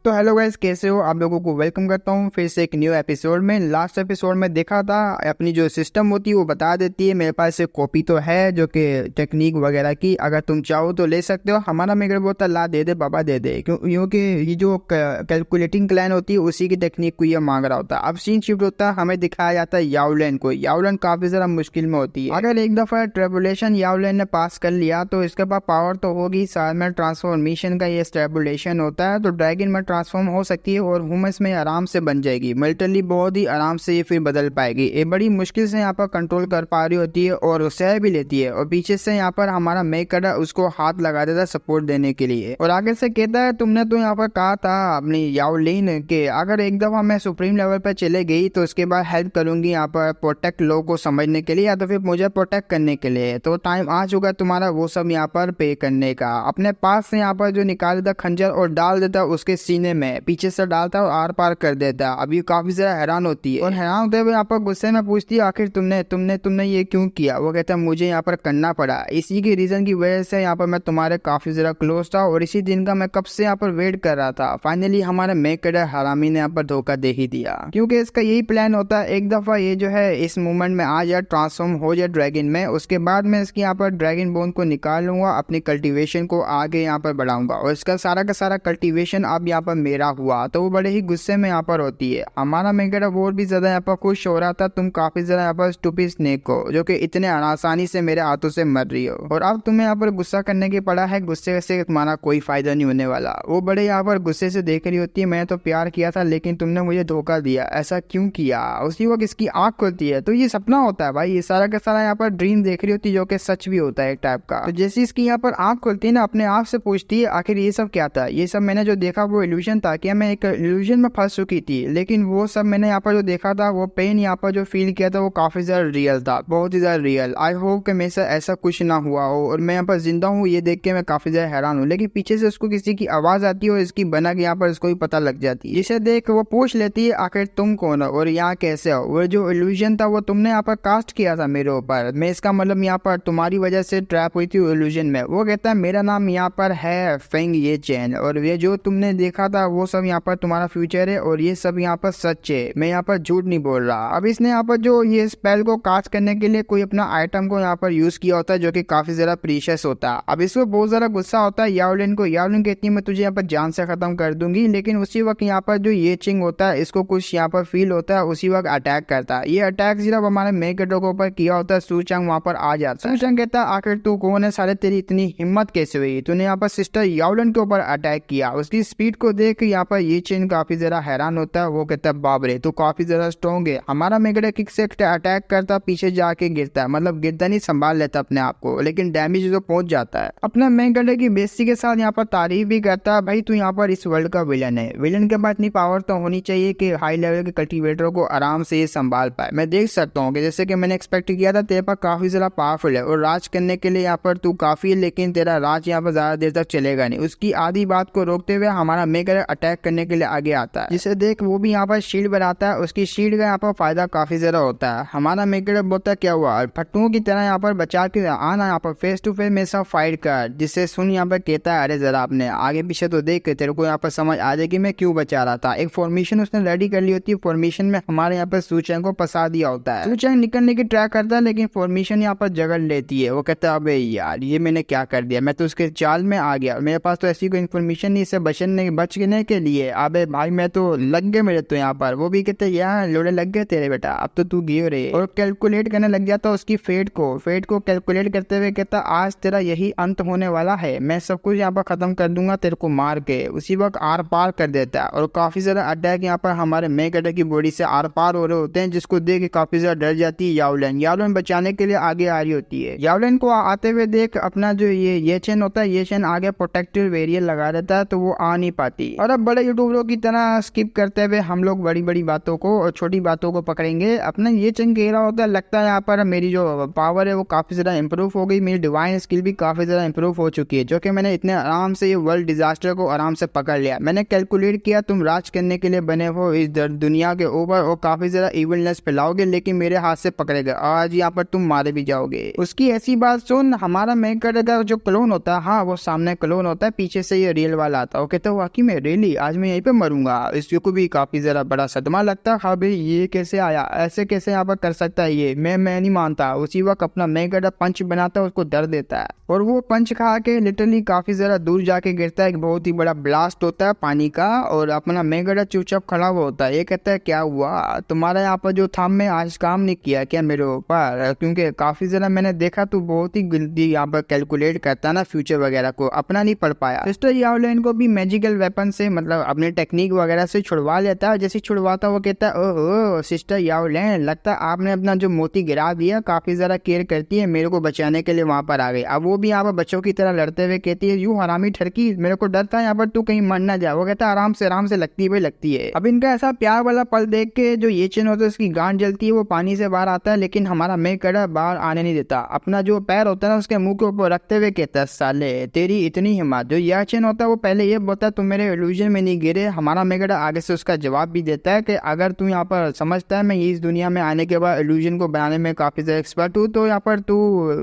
तो hello guys, कैसे हो आप लोगों को वेलकम करता हूँ फिर से एक न्यू एपिसोड में। लास्ट एपिसोड में देखा था अपनी जो सिस्टम होती है वो बता देती है। मेरे पास एक कॉपी तो है जो कि टेक्निक वगैरह की, अगर तुम चाहो तो ले सकते हो। हमारा मेगर बोलता ला दे दे बाबा दे दे, क्योंकि ये जो कैलकुलेटिंग क्लाइन होती है उसी की टेक्निक को ये मांग रहा होता है। अब सीन शिफ्ट होता है, हमें दिखाया जाता है यावलेन को। यावलेन काफी ज्यादा मुश्किल में होती है। अगर एक दफा ट्रेबुलेशन यावलेन ने पास कर लिया तो इसके पास पावर तो होगी, साथ में ट्रांसफॉर्मेशन का ये स्टेबुलेशन होता है तो ड्रैगन में ट्रांसफॉर्म हो सकती है और ह्यूमस में आराम से बन जाएगी। मिलिटरी बहुत ही आराम से ये फिर बदल पाएगी। ये बड़ी मुश्किल से यहाँ पर कंट्रोल कर पा रही होती है और सह भी लेती है। और पीछे से यहाँ पर हमारा मेकर उसको हाथ लगा देता है सपोर्ट देने के लिए और आगे से कहता है तुमने तो यहाँ पर कहा था अपनी याओलिन के अगर एक दफा मैं सुप्रीम लेवल पर चले गई तो उसके बाद हेल्प करूंगी यहाँ पर प्रोटेक्ट लोगों को समझने के लिए या तो फिर मुझे प्रोटेक्ट करने के लिए। तो टाइम आ चुका तुम्हारा वो सब यहाँ पर पे करने का। अपने पास से यहाँ पर जो निकाल देता खंजर और डाल देता उसके सीने में, पीछे से डालता और आर पार कर देता। अभी काफी ज्यादा हैरान होती है और हैरान होते हुए यहाँ पर गुस्से में पूछती है आखिर तुमने तुमने तुमने ये क्यों किया। वो कहता है मुझे यहाँ पर करना पड़ा, इसी की रीजन की वजह से यहाँ पर मैं तुम्हारे काफी ज्यादा क्लोज था और इसी दिन का मैं कब से यहाँ पर वेट कर रहा था। फाइनली हमारे मेकर हरामी ने यहाँ पर धोखा दे ही दिया, क्योंकि इसका यही प्लान होता है एक दफा ये जो है इस मूवमेंट में आ जाए, ट्रांसफॉर्म हो जाए ड्रैगन में, उसके बाद मैं इसकी यहाँ पर ड्रैगन बोन को निकाल लूंगा, अपनी कल्टीवेशन को आगे यहाँ पर बढ़ाऊंगा और इसका सारा का सारा कल्टीवेशन अब यहाँ पर मेरा हुआ। तो वो बड़े ही गुस्से में यहाँ पर होती है। हमारा मेकर और भी ज्यादा यहाँ पर खुश हो रहा था, तुम काफी ज्यादा यहाँ पर स्टूपिड स्नेक हो जो कि इतने आसानी से मेरे हाथों से मर रही हो और अब तुम्हें यहाँ पर गुस्सा करने की पड़ा है, गुस्से से तुम्हारा कोई फायदा नहीं होने वाला। वो बड़े यहाँ पर गुस्से से देख रही होती है, मैं तो प्यार किया था लेकिन तुमने मुझे धोखा दिया, ऐसा क्यों किया। उसी वक्त इसकी आंख खुलती है तो ये सपना होता है भाई, ये सारा का सारा यहाँ पर ड्रीम देख रही होती है जो कि सच भी होता है एक टाइप का। तो जैसे इसकी यहाँ पर आंख खुलती है ना, अपने आप से पूछती है आखिर ये सब क्या था, ये सब मैंने जो देखा वो इल्यूजन था क्या, मैं एक इल्यूजन में फंस चुकी थी। लेकिन वो सब मैंने यहाँ पर जो देखा था, वो पेन यहाँ पर जो फील किया था वो काफी ज्यादा रियल था, बहुत ही ज्यादा रियल। आई होप कि मेरे साथ ऐसा कुछ ना हुआ हो और मैं यहाँ पर जिंदा हूँ, ये देख के मैं काफी ज्यादा हैरान हूँ। लेकिन पीछे से उसको किसी की आवाज आती है और इसकी बना के यहाँ पर उसको भी पता लग जाती है, जिसे देख वो पूछ लेती है आखिर तुम कौन हो और यहाँ कैसे हो। वो जो इल्यूजन था वो तुमने यहाँ पर कास्ट किया था मेरे ऊपर, मैं इसका मतलब यहाँ पर तुम्हारी वजह से ट्रैप हुई थी इल्यूजन में। वो कहता है मेरा नाम यहाँ पर है फेंग ये चैन और ये जो तुमने देखा था वो सब यहाँ पर तुम्हारा फ्यूचर है और ये सब यहाँ पर सच है, मैं यहाँ पर झूठ नहीं बोल रहा। अब इसने यहाँ पर जो ये स्पेल को कास्ट करने के लिए कोई अपना आइटम को यहाँ पर यूज किया होता है जो कि काफी ज्यादा प्रीशियस होता है। अब इसको बहुत ज्यादा गुस्सा होता है याओलिन को, याओलिन कहती है मैं तुझे यहाँ पर जान से खत्म कर दूंगी। लेकिन उसी वक्त यहाँ पर जो ये चिंग होता है इसको कुछ यहाँ पर फील होता है, उसी वक्त अटैक करता है। ये अटैक सिर्फ हमारे मेकेटो के ऊपर किया होता है। सूचंग वहाँ पर आ जाता है। सूचंग कहता है आखिर तू कौन है साले, तेरी इतनी हिम्मत कैसे हुई, तूने यहाँ पर सिस्टर याओलिन के ऊपर अटैक किया। उसकी स्पीड को देख यहाँ पर ये चिंग काफी ज्यादा हैरान होता है। वो कहता है बाप रे तू काफी ज्यादा स्ट्रॉन्ग है। हमारा मेकेटो किक से अटैक करता, पीछे जाके गिरता है, मतलब गिरता नहीं संभाल लेता अपने आप को, लेकिन डैमेज तो पहुंच जाता है। अपने मेकेटो की बेइज्जती के साथ यहाँ पर तारीफ भी करता है, भाई तू यहाँ पर इस वर्ल्ड का विलन है, विलन के पास इतनी पावर तो होनी चाहिए कि हाई लेवल के कल्टीवेटरों को आराम से ये संभाल पाए। मैं देख सकता हूँ कि जैसे कि मैंने एक्सपेक्ट किया था तेरे पास काफी ज्यादा पावरफुल है और राज करने के लिए यहाँ पर तू काफी है, लेकिन तेरा राज यहाँ पर ज्यादा देर तक चलेगा नहीं। उसकी आधी बात को रोकते हुए हमारा मेकर अटैक करने के लिए आगे आता है, जिसे देख वो भी यहाँ पर शील्ड बनाता है। उसकी शील्ड का यहाँ पर फायदा काफी ज्यादा होता है। हमारा मेकर बोलता क्या हुआ, फट्टुओं की तरह यहाँ पर बचा के आना, यहाँ पर फेस टू फेस मेरे साथ फाइट कर। जिससे सुन यहाँ पर कहता है अरे जरा अपने आगे पीछे तो देख के तेरे को यहाँ पर समझ आ जाएगी मैं क्यों बचा रहा था। एक फॉर्मेशन उसने रेडी कर ली होती है, फॉर्मेशन में हमारे यहाँ पर सूचंग को फंसा दिया होता है। सूचंग निकलने की ट्राई करता है लेकिन फॉर्मेशन यहाँ पर जगह लेती है। वो कहता है अबे यार ये मैंने क्या कर दिया, मैं तो उसके चाल में आ गया, मेरे पास तो ऐसी कोई इन्फॉर्मेशन नहीं इसे बचने के लिए। अबे भाई मैं तो लग गए मेरे तो यहाँ पर। वो भी कहते यार लोड़े लग गए तेरे बेटा, अब तो तू गियो रे। और कैलकुलेट करने लग जाता उसकी फेट को कैलकुलेट करते हुए कहता आज तेरा यही अंत होने वाला है, मैं सब कुछ यहाँ पर खत्म कर दूंगा तेरे को मार के। उसी वक्त आर पार कर देता है और काफी ज्यादा अटैक यहाँ पर हमारे मेकेटो की बॉडी से आर पार हो रहे होते हैं, जिसको देख के काफी ज्यादा डर जाती है याओलिन। याओलिन बचाने के लिए आगे आ रही होती है। याओलिन को आते हुए देख अपना जो ये चैन होता है, ये चैन आगे प्रोटेक्टिव वेरियल लगा देता है तो वो आ नहीं पाती। और अब बड़े यूट्यूबरों की तरह स्किप करते हुए हम लोग बड़ी बड़ी बातों को और छोटी बातों को पकड़ेंगे। अपना ये चैन कह रहा होता है लगता है यहाँ पर मेरी जो पावर है वो काफी ज्यादा इंप्रूव हो गई, मेरी डिवाइन स्किल भी काफी ज्यादा इंप्रूव हो चुकी है, जो कि मैंने इतने आराम से ये वर्ल्ड डिजास्टर को आराम से पकड़ लिया। मैंने कैलकुलेट किया तुम राज करने के लिए बने हो इस दुनिया के ऊपर और काफी ज्यादा इविलनेस फैलाओगे, लेकिन मेरे हाथ से पकड़े गए, आज यहाँ पर तुम मारे भी जाओगे। उसकी ऐसी बात सुन हमारा मेकर का जो क्लोन होता है, हाँ वो सामने क्लोन होता है, पीछे से ये रियल वाला आता है। वो कहता है वाकई में, रियली आज मैं यहीं पे मरूंगा। इसको भी काफी जरा बड़ा सदमा लगता है। हाँ भाई ये कैसे आया, ऐसे कैसे यहाँ पर कर सकता है ये, मैं नहीं मानता। उसी वक्त अपना मेगाडा पंच बनाता है, उसको डर देता है और वो पंच खा के लिटरली काफी जरा दूर जाके गिरता है। एक बहुत ही बड़ा ब्लास्ट होता है पानी का और अपना मेगाडा चुपचाप खड़ा हुआ होता है। ये कहता है क्या हुआ, तुम्हारा यहाँ पर जो थंब में आज काम नहीं किया क्या मेरे ऊपर, क्योंकि काफी जरा मैंने देखा तो बहुत ही जल्दी यहाँ पर कैलकुलेट करता है ना फ्यूचर वगैरह को, अपना नहीं पढ़ पाया। सिस्टर याओलिन को भी मैजिकल वेपन से मतलब अपने टेक्निक वगैरह से छुड़वा लेता है। जैसे छुड़वाता वो कहता है ओहो सिस्टर याओलिन, लगता है आपने अपना जो मोती गिरा दिया, काफी ज्यादा केयर करती है, मेरे को बचाने के लिए वहां पर आ गई। अब वो भी यहाँ पर बच्चों की तरह लड़ते हुए कहती है यू हरामी ठरकी, मेरे को डर था यहाँ पर तू कहीं मर ना जाए। वो कहता है आराम से लगती है भाई लगती है। अब इनका ऐसा प्यार वाला पल देख के जो ये चेन होता है उसकी गांड जलती है, वो पानी से बाहर आता है लेकिन हमारा मेगाडा बाहर आने नहीं देता। अपना जो पैर होता है ना उसके मुंह के ऊपर रखते हुए कहता है साले तेरी इतनी हिम्मत। जो यह चेन होता है वो पहले ये बोलता है तुम मेरे इल्यूजन में नहीं गिरे। हमारा मेगाडा आगे से उसका जवाब भी देता है कि अगर तू यहाँ पर समझता है मैं इस दुनिया में आने के बाद इल्यूजन को बनाने में काफी ज्यादा एक्सपर्ट हूँ, तो यहाँ पर तू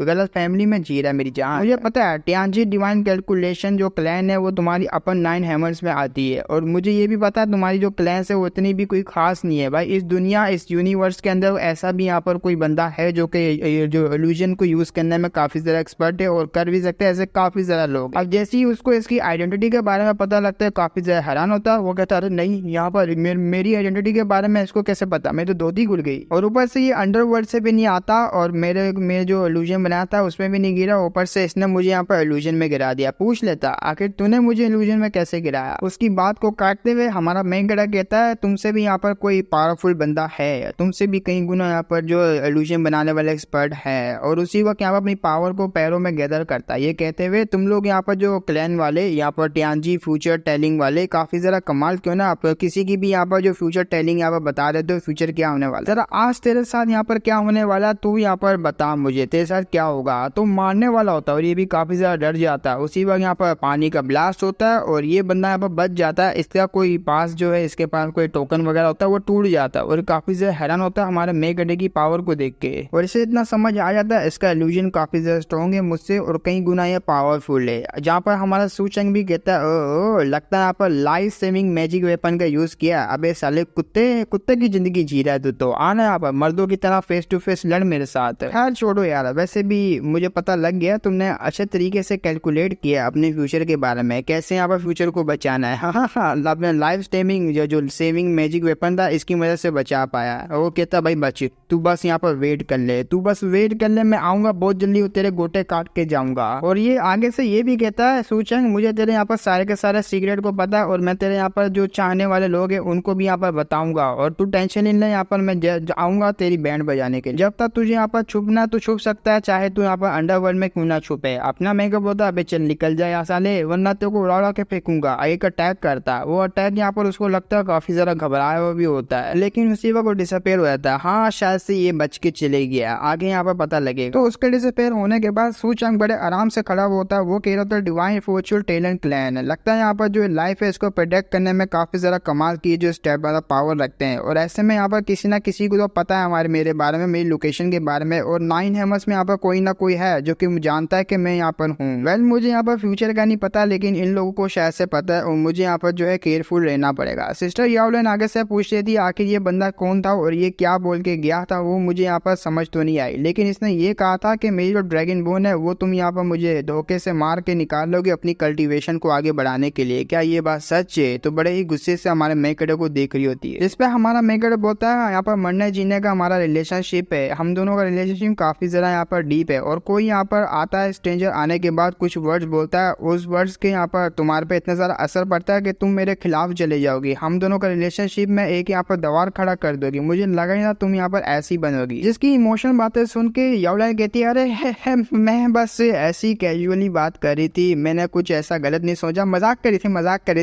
गलत फैमिली में जी रहा है मेरी जान। मुझे पता है टियांजी डिवाइन कैलकुलेशन जो क्लैन है वो तुम्हारी अपन 9 हैमर्स में आती है और मुझे ये भी पता है तुम्हारी जो क्लैन है वो इतनी भी कोई खास नहीं है भाई। इस दुनिया इस यूनिवर्स के अंदर ऐसा भी यहाँ पर कोई बंदा है जो कि जो इल्यूजन को यूज करने में काफी ज्यादा एक्सपर्ट है और कर भी सकते हैं, ऐसे काफी ज्यादा लोग। अब जैसे ही उसको इसकी आइडेंटिटी के बारे में पता लगता है काफी ज्यादा हैरान होता है। वो कहता है अरे नहीं यहाँ पर मेरी आइडेंटिटी के बारे में इसको कैसे पता, मैं तो धोती खुल गई। और ऊपर से ये अंडरवर्ल्ड से भी नहीं आता और मेरे जो इल्यूजन बनाया था उसमें भी नहीं गिरा, ऊपर से इसने मुझे यहाँ पर इल्यूजन में गिरा दिया। पूछ लेता आखिर तूने मुझे इल्यूजन में कैसे गिराया। उसकी बात को काटते हुए हमारा मेगाडा कहता है तुमसे भी यहाँ पर कोई पावरफुल बंदा है, तुमसे भी कई गुना यहाँ पर जो इल्यूजन बनाने वाले एक्सपर्ट है। और उसी वक्त यहाँ पर अपनी पावर को पैरों में गैदर करता है। ये कहते हुए तुम लोग यहाँ पर जो क्लैन वाले यहाँ पर टियांजी फ्यूचर टेलिंग वाले काफी जरा कमाल क्यों ना, आप किसी की भी यहाँ पर जो फ्यूचर टेलिंग यहाँ पर बता देते हो फ्यूचर क्या होने वाला। जरा आज तेरे साथ यहाँ पर क्या होने वाला तू यहाँ पर बता मुझे, तेरे साथ क्या होगा। तो मारने वाला होता है और ये भी काफी ज्यादा डर जाता है। उसी वक्त यहाँ पर पानी का ब्लास्ट होता है और ये बंदा यहाँ पर बच जाता है। इसका कोई पास जो है इसके पास कोई टोकन वगैरह होता है वो टूट जाता है और काफी ज्यादा हैरान होता है हमारे मेगाडे की पावर को देख के। और इसे इतना समझ आ जाता है इसका इल्यूजन काफी ज्यादा स्ट्रॉन्ग है मुझसे और कई गुना ये पावरफुल है। जहाँ पर हमारा सूचंग भी कहता है ओ लगता है यहाँ पर लाइफ सेविंग मैजिक वेपन का यूज किया। अबे साले कुत्ते की जिंदगी जी रहा है तो आना यहाँ पर मर्दों की तरह फेस टू फेस लड़ मेरे साथ। खैर छोड़ो यार, वैसे भी मुझे पता लग गया तुमने अच्छे तरीके से कैलकुलेट किया अपने फ्यूचर के बारे में, कैसे यहाँ पर फ्यूचर को बचाना है। हाँ अपने लाइफ सेविंग जो सेविंग मैजिक वेपन था इसकी मदद से बचा पाया। वो कहता भाई बच तू बस यहाँ पर वेट कर ले, तू बस वेट कर ले, मैं आऊंगा बहुत जल्दी तेरे गोटे काट के जाऊंगा। और ये आगे से ये भी कहता है सूचंग मुझे तेरे यहाँ पर सारे के सारे सीक्रेट को पता है और मैं तेरे यहाँ पर जो चाहने वाले लोग हैं उनको भी यहाँ पर बताऊंगा और तू टेंशन नहीं ले, यहाँ पर मैं आऊंगा तेरी बैंड बजाने के लिए। जब तक तुझे यहाँ पर छुपना तो छुप सकता है, चाहे तू यहाँ पर अंडरवर्ल्ड में क्यों ना छुपे। अपना मेकअप होता है अबे चल निकल जाए यहाँ साले वरना तेरे को उड़ा के फेंकूंगा। एक अटैक करता है, वो अटैक यहाँ पर उसको लगता है काफी ज्यादा घबराया हुआ भी होता है लेकिन उसी वक्त वो डिसअपेयर हो जाता है। हाँ शायद से ये बच के चले गया, आगे यहाँ पर पता लगेगा। तो उसके डिसअपेयर होने के बाद सूचंग बड़े आराम से खड़ा होता है। वो कह रहा था डिवाइन फॉर्चून टैलेंट क्लैन, लगता है यहाँ पर जो लाइफ है इसको प्रोटेक्ट करने में काफी ज्यादा कमाल की जो स्टेप वाला पावर रखते हैं। और ऐसे में यहाँ पर किसी ना किसी को तो पता है हमारे मेरे बारे में, मेरी लोकेशन के बारे में और 9 हैमर्स में यहाँ पर कोई ना कोई है जो कि जानता है कि मैं यहाँ पर हूँ। वेल मुझे यहाँ पर फ्यूचर का नहीं पता लेकिन इन लोगों को शायद से पता है और मुझे यहाँ पर जो है केयरफुल रहना पड़ेगा। सिस्टर याओलिन आगे से पूछ रही थी आखिर ये बंदा कौन था और ये क्या बोल के गया था, वो मुझे यहाँ पर समझ तो नहीं आई लेकिन इसने ये कहा था कि मेरी जो ड्रैगन बोन है वो तुम यहाँ पर मुझे धोखे से मार के निकाल लोगे अपनी कल्टीवेशन को आगे बढ़ाने के लिए, क्या ये बात सच है। तो बड़े ही गुस्से से हमारे मेगाडे को देख रही होती है। इस पे हमारा मेगाडे बोलता है यहाँ पर मरने जीने का हमारा रिलेशनशिप है, हम दोनों का रिलेशनशिप काफी ज्यादा यहाँ पर डीप है और कोई यहाँ पर आता है स्ट्रेंजर आने के बाद कुछ वर्ड्स बोलता है, उस वर्ड्स के यहाँ पर तुम्हारे पे इतना सारा असर पड़ता है कि तुम मेरे खिलाफ चले जाओगी, हम दोनों का रिलेशनशिप में एक यहाँ पर दीवार खड़ा कर दोगी, मुझे लगा ही ना तुम यहाँ पर ऐसी बनोगी। जिसकी इमोशनल बातें सुन के याओलिन कहती है अरे मैं बस ऐसी कैजुअली बात कर रही थी, मैंने कुछ ऐसा गलत नहीं सोचा, मजाक कर रही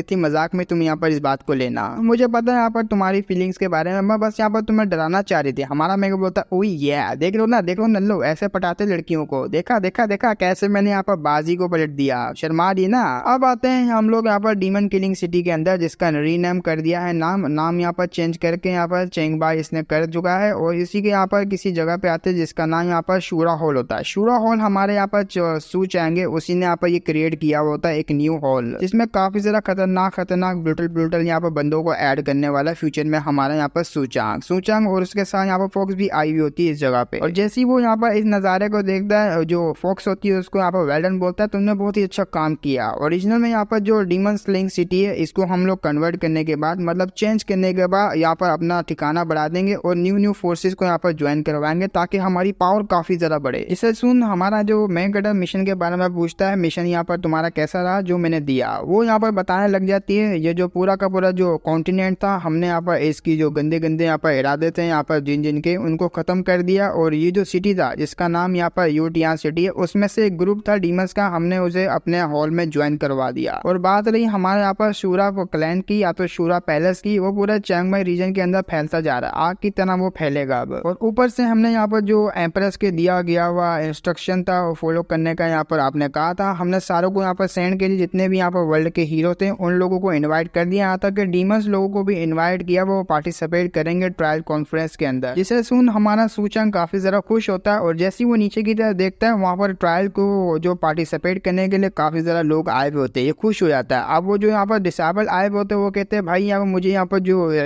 थी, मजाक में तुम यहाँ पर इस बात को लेना, मुझे पता है यहाँ पर तुम्हारी फीलिंग्स के बारे में, मैं बस यहाँ पर तुम्हें डराना चाह रही थी। हमारा मेरे को बोलता ओह ये देख लो नल्लो ऐसे पटाते लड़कियों को, देखा कैसे मैंने यहाँ पर बाजी को पलट दिया, शर्मा दी ना। अब आते हैं हम लोग यहाँ पर डीमन किलिंग सिटी के अंदर जिसका रीनेम कर दिया है, नाम यहाँ पर चेंज करके यहाँ पर चेंगबाई इसने कर चुका है और इसी के यहाँ पर किसी जगह पे आते हैं जिसका नाम यहाँ पर शूरा हॉल होता है। शूरा हॉल हमारे यहाँ पर सू चाहेंगे उसी ने यहाँ पर ये क्रिएट किया हुआ होता है एक न्यू हॉल जिसमें काफी ज्यादा ज्यादा खतरनाक ब्रूटल यहाँ पर बंदों को ऐड करने वाला फ्यूचर में हमारा यहाँ पर सूचांग और उसके साथ यहाँ पर फॉक्स भी आई हुई होती है इस जगह पे। और जैसे ही वो यहाँ पर इस नज़ारे को देखता है, जो फॉक्स होती है उसको यहाँ पर वेल्डन बोलता है तुमने बहुत ही अच्छा काम किया। ओरिजिनल में यहाँ पर जो डीमन स्लेइंग सिटी है इसको हम लोग कन्वर्ट करने के बाद, मतलब चेंज करने के बाद यहाँ पर अपना ठिकाना बढ़ा देंगे और न्यू फोर्सेस को यहाँ पर ज्वाइन करवाएंगे ताकि हमारी पावर काफी ज्यादा बढ़े। इसे सुन हमारा जो मेन कैरेक्टर मिशन के बारे में पूछता है, मिशन यहाँ पर तुम्हारा कैसा रहा जो मैंने दिया। वो यहाँ पर बताने लग जाती है ये जो पूरा का पूरा जो कॉन्टिनेंट था हमने यहाँ पर इसकी जो गंदे यहाँ पर इरादे थे यहाँ पर जिन के उनको खत्म कर दिया। और ये जो सिटी था जिसका नाम यहाँ पर यूटियान सिटी है, उसमें से एक ग्रुप था डीमंस का, हमने उसे अपने हॉल में ज्वाइन करवा दिया। और बात रही हमारे यहाँ पर शूरा क्लैन की या तो शूरा पैलेस की, वो पूरा चैंगमाई रीजन के अंदर फैलता जा रहा है, आग की तरह वो फैलेगा अब। और ऊपर से हमने यहाँ पर जो एम्प्रेस के दिया गया हुआ इंस्ट्रक्शन था वो फॉलो करने का यहाँ पर आपने कहा था, हमने सारों को यहाँ पर सेंड के लिए जितने भी यहाँ पर वर्ल्ड के हीरो थे उन लोगों को इन्वाइट कर दिया। यहाँ तक कि डीमंस लोगों को भी इन्वाइट किया, वो पार्टिसिपेट करेंगे ट्रायल कॉन्फ्रेंस के अंदर। जिसे सुन हमारा सूचंग काफी जरा खुश होता है और जैसे ही वो नीचे की तरफ देखता है वहाँ पर ट्रायल को जो पार्टिसिपेट करने के लिए काफी ज्यादा लोग आए हुए होते हैं, ये खुश हो जाता है। अब वो जो यहाँ पर डिसेबल आए हुए होते हैं वो कहते हैं भाई यहाँ पर मुझे यहाँ पर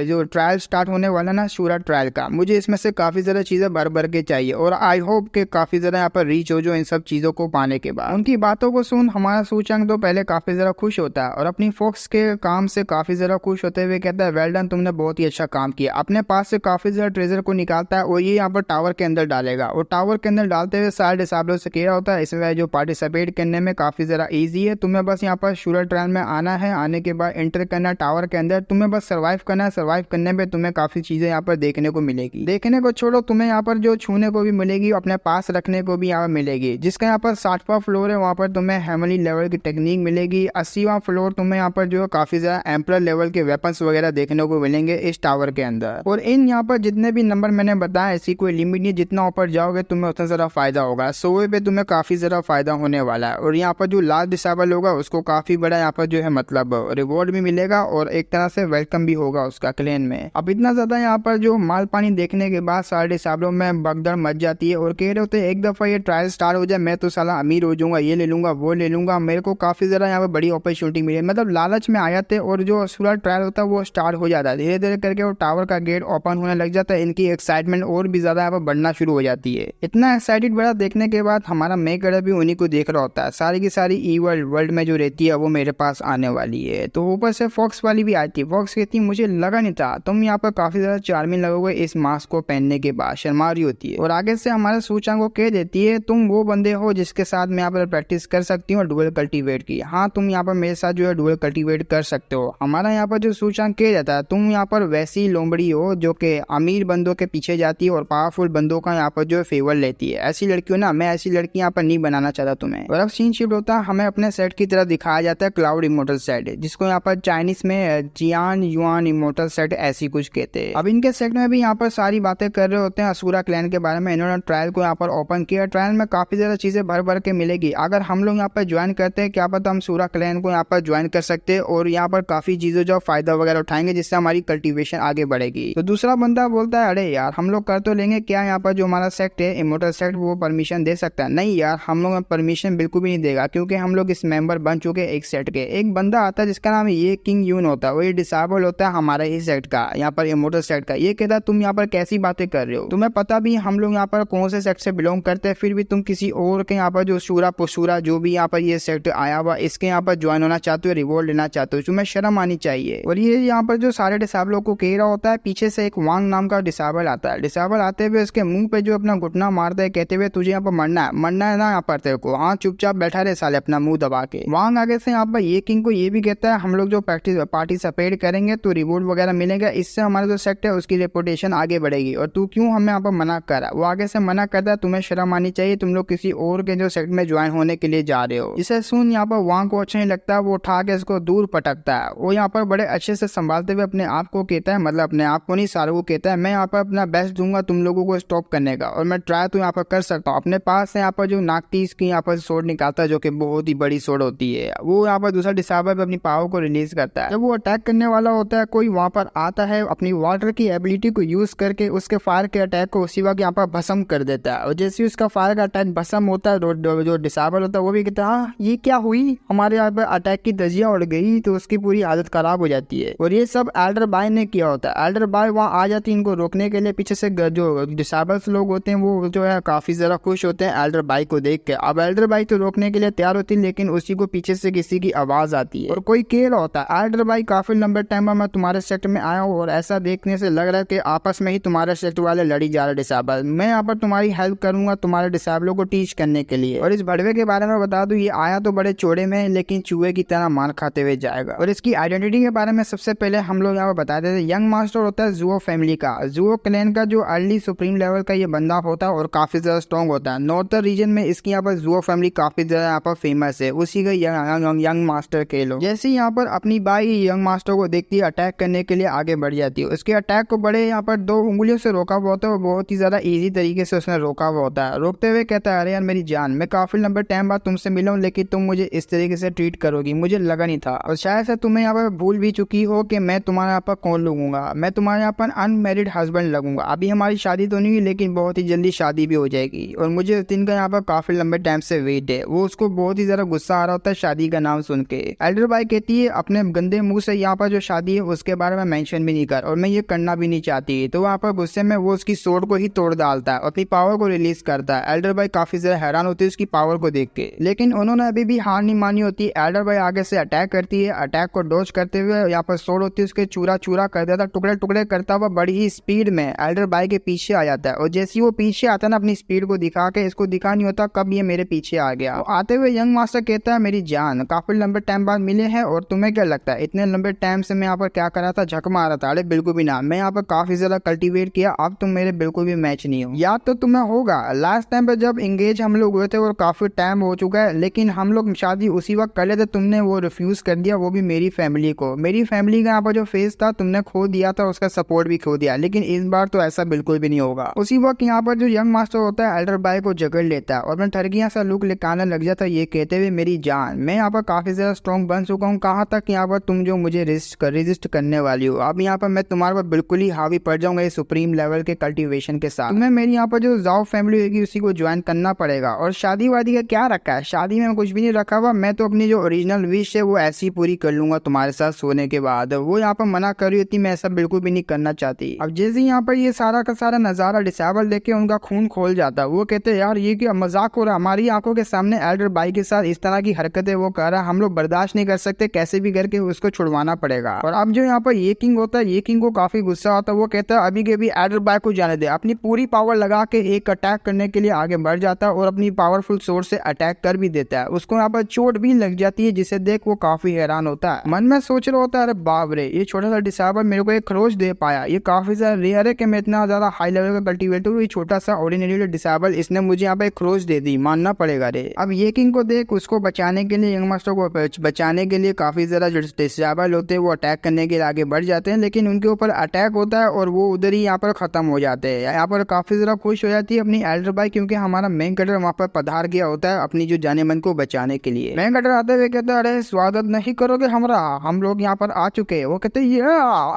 जो ट्रायल स्टार्ट होने वाला ना शूरा ट्रायल का, मुझे इसमें से काफी ज्यादा चीजें भर के चाहिए और आई होप के काफी ज्यादा यहाँ पर रीच हो जो इन सब चीजों को पाने के बाद। उनकी बातों को सुन हमारा सूचंग तो पहले काफी ज्यादा खुश होता है और अपनी फॉक्स के काम से काफी ज्यादा खुश होते हुए कहता है वेल डन, तुमने बहुत ही अच्छा काम किया। अपने पास से काफी ज्यादा ट्रेजर को निकालता है और ये यहाँ पर टावर के अंदर डालेगा और टावर के अंदर डालते हुए सारे डिसेबलों से कह रहा होता है इसमें जो पार्टिसिपेट करने में काफी ज्यादा इजी है, तुम्हें बस यहाँ पर शूरा ट्रायल में आना है, आने के बाद एंटर करना टावर के अंदर, तुम्हें बस सर्वाइव करना है। सर्वाइव करने में तुम्हें काफी चीजें यहाँ पर देखने को मिलेगी, देखने को छोड़ो तुम्हें यहाँ पर जो छूने को भी मिलेगी, अपने पास रखने को भी यहाँ पर मिलेगी। जिसका यहाँ पर 60वां फ्लोर है वहाँ पर तुम्हें हेमली लेवल की टेक्निक मिलेगी। 80वां फ्लोर तुम्हें यहाँ पर जो काफी ज्यादा एम्परर लेवल के वेपन्स वगैरह देखने को मिलेंगे इस टावर के अंदर। और इन यहाँ पर जितने भी नंबर मैंने बताया ऐसी कोई लिमिट नहीं, जितना ऊपर जाओगे तुम्हें उतना ज्यादा फायदा होगा। 100 पे तुम्हें काफी ज्यादा फायदा होने वाला है और यहाँ पर जो लास्ट डिसेबल होगा उसको काफी बड़ा यहाँ पर जो है मतलब रिवॉर्ड भी मिलेगा और एक तरह से वेलकम भी होगा उसका क्लेन में। अब इतना ज्यादा यहाँ पर जो माल पानी देखने के बाद सारे डिसेबलों में भगदड़ मच जाती है और कह रहे होते एक दफा ये ट्रायल स्टार्ट हो जाए मैं तो साला अमीर हो जाऊंगा, ये ले लूंगा वो ले लूंगा, मेरे को काफी ज्यादा यहाँ पर बड़ी अपॉर्चुनिटी मिली। मतलब लालच में आ जाते और जो सूरा ट्रायल होता है वो स्टार्ट हो जाता है। धीरे धीरे करके वो टावर का गेट ओपन होने लग जाता है, इनकी एक्साइटमेंट और भी ज्यादा यहाँ पर बढ़ना शुरू हो जाती है। इतना एक्साइटेड बड़ा देखने के बाद हमारा मेकर भी उन्हीं को देख रहा होता है, सारी की सारी ईवल वर्ल्ड में जो रहती है वो मेरे पास आने वाली है। तो ऊपर से फॉक्स वाली भी आती है। फॉक्स कहती है मुझे लगा नहीं था तुम यहाँ पर काफी ज्यादा चार्मिंग लगोगे इस मास्क को पहनने के बाद, शर्मा रही होती है। और आगे से हमारे सूचंग को कह देती है तुम वो बंदे हो जिसके साथ मैं यहाँ पर प्रैक्टिस कर सकती हूँ डुअल कल्टीवेट की। हाँ तुम यहाँ पर मेरे साथ जो है डुअल कल्टीवेट कर सकते हो। हमारा यहाँ पर जो सूचंग कह जाता है तुम यहाँ पर वैसी लोमड़ी हो जो कि अमीर बंदों के पीछे जाती है और पावरफुल बंदों का यहाँ पर जो है फेवर लेती है। ऐसी लड़कियों ना, मैं ऐसी लड़की यहाँ पर नहीं बनाना चाहता तुम्हें। और अब सीन शिफ्ट होता है, हमें अपने सेट की तरह दिखाया जाता है क्लाउड इमोर्टल सेट, जिसको यहाँ पर चाइनीज में जियान युआन इमोर्टल सेट ऐसी कुछ कहते हैं। अब इनके सेट में भी यहाँ पर सारी बातें कर रहे होते हैं असूरा क्लैन के बारे में। इन्होंने ट्रायल को यहाँ पर ओपन किया, ट्रायल में काफी ज्यादा चीजें भर के मिलेगी। अगर हम लोग यहाँ पर ज्वाइन करते हैं क्या पता हम सूरा क्लैन को यहाँ पर ज्वाइन कर सकते हैं और यहाँ पर काफी चीजों जो फायदा वगैरह उठाएंगे जिससे हमारी कल्टीवेशन आगे बढ़ेगी। तो दूसरा बंदा बोलता है अरे यार हम लोग कर तो लेंगे, क्या यहाँ पर जो हमारा सेक्ट है इमोर्टल सेक्ट वो परमिशन दे सकता है? नहीं यार हम लोग परमिशन बिल्कुल भी नहीं देगा क्योंकि हम लोग इस मेंबर बन चुके एक सेट के। एक बंदा आता है जिसका नाम ये किंग यून होता है, वो ये डिसेबल होता है हमारे ही सेट का, यहाँ पर इमोर्टल सेट का। ये कहता है तुम यहाँ पर कैसी बातें कर रहे हो, तुम्हें पता भी हम लोग यहाँ पर कौन से सेट से बिलोंग करते हैं, फिर भी तुम किसी और के यहाँ पर जो शूरा पुशूरा जो भी यहाँ पर ये सेट आया हुआ इसके यहाँ पर ज्वाइन होना चाहते हो, रिवॉर्ड लेना चाहते हो, तुम्हें शर्म आनी चाहिए। और ये यहाँ पर जो सारे डिसेबलों को कह रहा होता है, पीछे से एक वांग नाम का डिसेबल आता है। डिसेबल आते हुए उसके मुंह पे जो अपना घुटना मारता है कहते हुए तुझे यहाँ पर मरना है ना यहाँ पर तेरे को, हाँ चुपचाप बैठा रहे साले अपना मुंह दबा के। वांग आगे से यहाँ पर ये किंग को ये भी कहता है हम लोग जो पार्टिसिपेट करेंगे तो रिवॉर्ड वगैरह मिलेगा, इससे हमारा जो सेक्ट है उसकी रेपुटेशन आगे बढ़ेगी और तू क्यों हमें यहाँ पर मना कर रहा है। वो आगे से मना करता है तुम्हें शर्म आनी चाहिए, तुम लोग किसी और के जो सेक्ट में ज्वाइन होने के लिए जा रहे हो। इसे सुन यहाँ पर वांग को अच्छा नहीं लगता, वो उठा के इसको दूर पटकता है। वो यहाँ पर बड़े अच्छे से संभालते हुए अपने आप को कहता है, मतलब अपने आप को नहीं सारों को कहता है मैं यहाँ पर अपना बेस्ट दूंगा तुम लोगों को स्टॉप करने का और मैं ट्राई तो यहाँ पर कर सकता हूँ। अपने पास से यहाँ पर जो नागतीस की यहाँ पर सोड निकालता है जो कि बहुत ही बड़ी सोड होती है, वो यहाँ पर दूसरा डिसेबल पे अपनी पावर को रिलीज करता है। जब वो अटैक करने वाला होता है कोई वहाँ पर आता है, अपनी वाटर की एबिलिटी को यूज करके उसके फायर के अटैक को उसी वक्त यहाँ पर भस्म कर देता है। और जैसे उसका फायर का अटैक भस्म होता है जो डिसेबल होता है वो भी कहता है हाँ ये क्या हुई, हमारे यहाँ पर अटैक की धज्जियां उड़ गई तो उसकी पूरी हालत खराब हो जाती है। और ये सब एल्डर बाय ने किया होता है। एल्डर बाय वहाँ आ जाती है इनको रोकने के लिए। पीछे से जो डिसेबल्स लोग होते हैं वो जो है काफी ज्यादा खुश होते हैं एल्डर बाय को देख के। अब एल्डर बाय तो रोकने के लिए तैयार होती है, लेकिन उसी को पीछे से किसी की आवाज आती है और कोई कह रहा होता है, एल्डर बाय काफी लंबे टाइम में मैं तुम्हारे सेक्टर में आया हूँ और ऐसा देखने से लग रहा है कि आपस में ही तुम्हारे सेक्टर वाले लड़ी जा रहे डिसेबल। मैं यहाँ पर तुम्हारी हेल्प करूंगा तुम्हारे डिसेबलों को टीच करने के लिए। और इस भड़वे के बारे में बता दूं, ये आया तो बड़े चौड़े में लेकिन चूहे की तरह मार खाते हुए जाएगा। और इसकी आइडेंटिटी के बारे में सबसे पहले हम लोग यहाँ पर बता देते हैं, यंग मास्टर होता है जुओ फैमिली का, जुओ क्लैन का जो अर्ली सुप्रीम लेवल का ये बंदा होता है और काफी ज्यादा स्ट्रॉन्ग होता है। नॉर्थर्न रीजन में इसकी यहाँ पर जुओ फैमिली काफी ज्यादा यहाँ पर फेमस है, उसी का यंग मास्टर के लोग। जैसे यहाँ पर अपनी बाई यंग मास्टर को देखती है अटैक करने के लिए आगे बढ़ जाती है। उसके अटैक को बड़े यहाँ पर 2 उंगलियों से रोका हुआ होता है और बहुत ही ज्यादा इजी तरीके से उसने रोका हुआ होता है। रोकते हुए कहता है, अरे यार मेरी जान, मैं काफी लंबे टाइम बाद तुमसे मिला हूँ लेकिन तुम मुझे इस तरीके से ट्रीट करोगी मुझे लगा नहीं था। और शायद से तुम्हें यहाँ पर भूल भी चुकी हो कि मैं तुम्हारे यहाँ पर कौन लगूंगा, मैं तुम्हारे यहाँ पर अनमेरिड हस्बैंड लगूंगा। अभी हमारी शादी तो नहीं हुई लेकिन बहुत ही जल्दी शादी भी हो जाएगी और मुझे उस दिन का यहाँ पर काफी लंबे टाइम से वेट है। वो उसको बहुत ही ज्यादा गुस्सा आ रहा होता है शादी का नाम सुन के। एल्डर बाय कहती है, अपने गंदे मुंह से यहाँ पर जो शादी है उसके बारे में मेंशन भी नहीं कर और मैं ये करना भी नहीं चाहती। तो वहाँ पर गुस्से में वो उसकी सोर्ड को ही तोड़ डालता है और अपनी पावर को रिलीज करता है। एल्डर बाय काफी ज्यादा हैरान होती है उसकी पावर को देख के, लेकिन उन्होंने अभी भी हार नहीं मानी होती। एल्डर बाय आगे से अटैक करती है, अटैक को डॉज करते हुए यहाँ पर सोर्ड होती है उसके चूरा चूरा कर देता, टुकड़े टुकड़े करता हुआ बड़ी ही स्पीड में एल्डर बाय के पीछे आ जाता है। और जैसे ही वो पीछे आता है ना, अपनी स्पीड को दिखा के, इसको दिखा नहीं होता कब ये मेरे पीछे आ गया। तो आते हुए यंग मास्टर कहता है, मेरी जान, काफी लंबे टाइम बाद मिले हैं और तुम्हें क्या लगता है इतने लंबे टाइम से मैं यहाँ पर क्या कर रहा था, झक मारा था? अरे बिल्कुल भी ना, मैं यहाँ पर काफी ज्यादा कल्टीवेट किया, अब तुम मेरे बिल्कुल भी मैच नहीं हो। याद तो तुम्हें होगा लास्ट टाइम पे जब एंगेज हम लोग हुए थे और काफी टाइम हो चुका है, लेकिन हम लोग शादी उसी वक्त कर लेते, तुमने वो रिफ्यूज कर दिया, वो भी मेरी फैमिली को। मेरी फैमिली का यहाँ पर जो फेस था तुमने खो दिया था, उसका सपोर्ट भी खो दिया, लेकिन इस बार तो ऐसा बिल्कुल भी नहीं होगा। उसी वक्त यहाँ पर जो यंग मास्टर होता है एल्डर बाय को जकड़ लेता है और मैं ठरकियां सा लुक लिखाने लग जाता है, ये कहते हुए, मेरी जान, मैं यहाँ पर काफी ज्यादा स्ट्रॉन्ग बन चुका हूँ। कहाँ तक यहाँ पर तुम जो मुझे रेजिस्ट करने वाली हो, अब यहाँ पर मैं तुम्हारे पर बिल्कुल ही हावी पड़ जाऊंगा इस सुप्रीम लेवल के कल्टीवेशन के साथ। तुम्हें मेरी यहाँ पर जो जाओ फैमिली होगी उसी को ज्वाइन करना पड़ेगा। और शादी वादी का क्या रखा है, शादी में कुछ भी नहीं रखा हुआ, मैं तो अपनी जो ओरिजिनल विश है वो ऐसी पूरी कर लूंगा तुम्हारे साथ सोने के बाद। वो यहाँ पर मना कर रही होती, मैं ऐसा बिल्कुल भी नहीं करना चाहती। अब जैसे यहाँ पर ये सारा का सारा नजारा डिसेबल देख के उनका खून खोल जाता है। वो कहते हैं, यार ये क्या मजाक हो रहा, हमारी आंखों के सामने एल्डर बाय के साथ इस तरह की हरकतें वो कर रहा है, हम लोग बर्दाश्त नहीं कर सकते, कैसे भी करके उसको छुड़वाना पड़ेगा। और अब जो यहाँ पर ये किंग होता है, ये किंग को काफी गुस्सा आता है। वो कहता है, अभी के भी एल्डर बाय को जाने दे। अपनी पूरी पावर लगा के एक अटैक करने के लिए आगे बढ़ जाता है और अपनी पावरफुल सोर्स से अटैक कर भी देता है। उसको यहाँ पर चोट भी लग जाती है, जिसे देख वो काफी हैरान होता है। मन में सोच रहा होता है, अरे बाप रे, ये छोटा सा डिसेबल मेरे को एक खरोच दे पाया, ये काफी ज्यादा रेयर है कि मैं इतना ज्यादा हाई लेवल का कल्टीवेटर हूँ, ये छोटा सा ऑर्डिनरी डिसेबल इसने मुझे यहाँ पे एक खरोच दे दी, मानना पड़ेगा रे। अब ये किंग को देख, उसको बचाने के लिए, यंग मास्टर को बचाने के लिए काफी ज्यादा जो डिसेबल होते हैं वो अटैक करने के लिए आगे बढ़ जाते हैं, लेकिन उनके ऊपर अटैक होता है और वो उधर ही यहाँ पर खत्म हो जाते हैं। यहाँ पर काफी ज्यादा खुश हो जाती है अपनी एल्डर बाय, क्योंकि हमारा मेन कैरेक्टर वहाँ पर पधार गया होता है अपनी जो जाने मन को बचाने के लिए। मेन कैरेक्टर आते हुए कहते हैं, अरे स्वागत नहीं करोगे हमारा, हम लोग यहाँ पर आ चुके हैं। वो कहते हैं, ये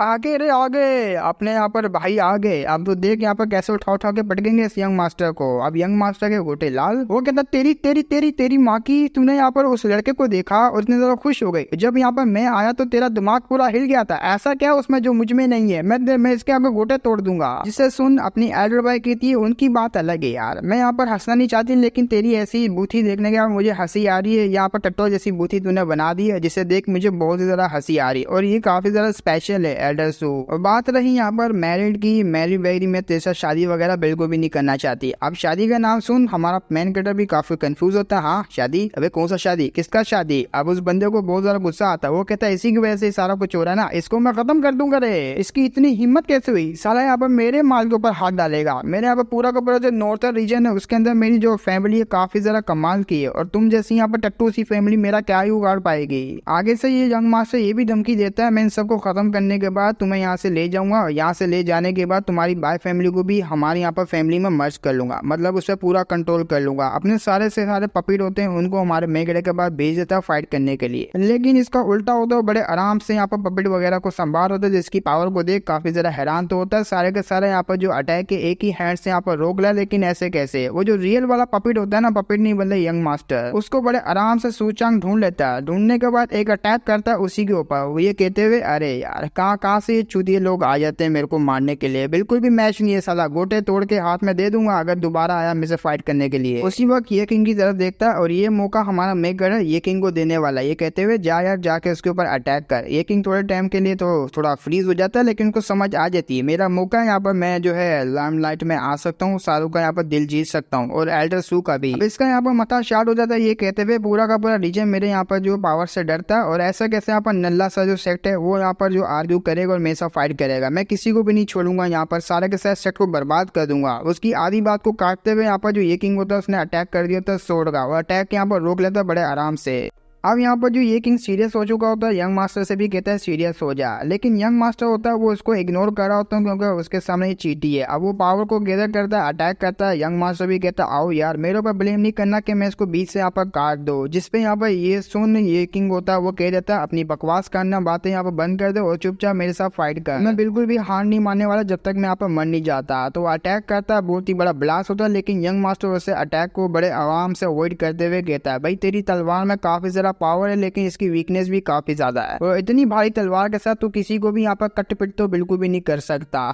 आगे रे आगे, अपने यहाँ पर भाई आ गए, अब तो देख यहाँ पर कैसे उठा उठा के पटकेंगे इस यंग मास्टर को। अब यंग मास्टर के गोटे लाल। वो कहता, तेरी तेरी तेरी तेरी माँ की, तूने यहाँ पर उस लड़के को देखा और इतनी ज्यादा खुश हो गई, जब यहाँ पर मैं आया तो तेरा दिमाग पूरा हिल गया था, ऐसा क्या उसमें जो मुझ में नहीं है, मैं इसके आगे गोटे तोड़ दूंगा। जिसे सुन अपनी एल्डर बाय कहती है, उनकी बात अलग है यार, मैं यहाँ पर हंसना नहीं चाहती, लेकिन तेरी ऐसी बूथी देखने के बाद मुझे हंसी आ रही है। यहाँ पर टट्टो जैसी बूथी तूने बना दी है, जिसे देख मुझे बहुत ही ज्यादा हंसी आ रही है और ये काफी ज्यादा स्पेशल है एल्डर सू। और बात रही यहाँ पर मैरिड की, मैरी वैरी में तेरे साथ शादी वगैरह बिल्कुल भी नहीं करना चाहती। अब शादी का नाम सुन हमारा मेन कैरेक्टर भी काफी कंफ्यूज होता है। हाँ शादी, अबे कौन सा शादी, किसका शादी? अब उस बंदे को बहुत ज्यादा गुस्सा आता है। वो कहता है, इसी की वजह से सारा कुछ हो रहा है ना, इसको मैं खत्म कर दूंगा रे, इसकी इतनी हिम्मत कैसे हुई, साला यहाँ पर मेरे माल के ऊपर हाथ डालेगा। मेरे यहाँ पर पूरा का पूरा जो नॉर्थर्न रीजन है उसके अंदर मेरी जो फैमिली है काफी ज्यादा कमाल की है, और तुम जैसी यहाँ पर टट्टू सी फैमिली मेरा क्या ही उगाड़ पाएगी। आगे से ये यंग मास्टर ये भी धमकी देता है, मैं इन सबको खत्म करने के बाद तुम्हें यहाँ से ले जाऊंगा और यहाँ से ले जाने के बाद तुम्हारी बाय फैमिली को भी हमारे यहाँ पर फैमिली में मर्ज कर लूंगा, मतलब उस पर पूरा कंट्रोल कर लूंगा। अपने सारे से सारे पपीट होते हैं उनको हमारे मेगड़े के बाद भेज देता है फाइट करने के लिए, लेकिन इसका उल्टा होता है, बड़े आराम से यहाँ पर पपीट वगैरह को संभाल होता है, जिसकी पावर को देख काफी ज्यादा हैरान तो होता है। सारे के सारे यहाँ पर जो अटैक के एक ही हैंड से यहाँ पर रोक लिया, लेकिन ऐसे कैसे? वो जो रियल वाला पपीट होता है ना, पपीट नहीं बल्कि यंग मास्टर, उसको बड़े आराम से सूचांग ढूंढ लेता है। ढूंढने करने के बाद एक अटैक करता है उसी के ऊपर, वो ये कहते हुए अरे यार कहाँ से ये चूतिए लोग आ जाते हैं मेरे को मारने के लिए, बिल्कुल भी मैच नहीं है साला, गोटे तोड़ के हाथ में दे दूंगा अगर दोबारा आया मेरे से फाइट करने के लिए। उसी वक्त ये किंग की तरफ देखता है और ये मौका हमारा मेकर ये किंग को देने वाला, ये कहते हुए जा यार जाके उसके ऊपर अटैक कर। ये किंग थोड़े टाइम के लिए तो थोड़ा फ्रीज हो जाता है, लेकिन उनको समझ आ जाती है मेरा मौका है, यहाँ पर मैं जो है लाइमलाइट में आ सकता हूँ, शाहरुख का यहाँ पर दिल जीत सकता हूँ और एल्डर सू का भी। अब इसका यहाँ पर मथा स्टार्ट हो जाता है, ये कहते हुए पूरा का पूरा रीजन मेरे यहाँ पर जो पावर से डरता है और ऐसा कैसे यहाँ पर नल्ला सा जो सेट है वो यहाँ पर जो आर्ग्यू करेगा और मेरे साथ फाइट करेगा, मैं किसी को भी नहीं छोड़ूंगा, यहाँ पर सारे के साथ सेट को बर्बाद कर दूंगा। उसकी आधी बात को काटते हुए यहाँ पर जो ये किंग होता है उसने अटैक कर दिया था सोड का, और अटैक यहाँ पर रोक लेता है बड़े आराम से। अब यहाँ पर जो ये किंग सीरियस हो चुका होता है, यंग मास्टर से भी कहता है सीरियस हो जा, लेकिन यंग मास्टर होता है वो उसको इग्नोर कर रहा होता है क्योंकि उसके सामने ये चीटी है। अब वो पावर को गैदर करता है, अटैक करता है, यंग मास्टर भी कहता है आओ यार मेरे ऊपर ब्लेम नहीं करना कि मैं इसको बीच से यहाँ पर काट दो, जिसपे यहाँ पर ये सुन ये किंग होता है वो कह देता है अपनी बकवास करना बातें यहाँ पर बंद कर दे और चुपचाप मेरे साथ फाइट कर, मैं बिल्कुल भी हार नहीं मानने वाला जब तक मैं यहाँ पर मर नहीं जाता। तो अटैक करता है, बहुत ही बड़ा ब्लास्ट होता है, लेकिन यंग मास्टर उसे अटैक को बड़े आराम से अवॉइड करते हुए कहता है भाई तेरी तलवार में काफी ज्यादा पावर है लेकिन इसकी वीकनेस भी काफी ज्यादा है, और इतनी भारी तलवार के साथ तू किसी को भी यहाँ पर कट पिट तो बिल्कुल भी नहीं कर सकता।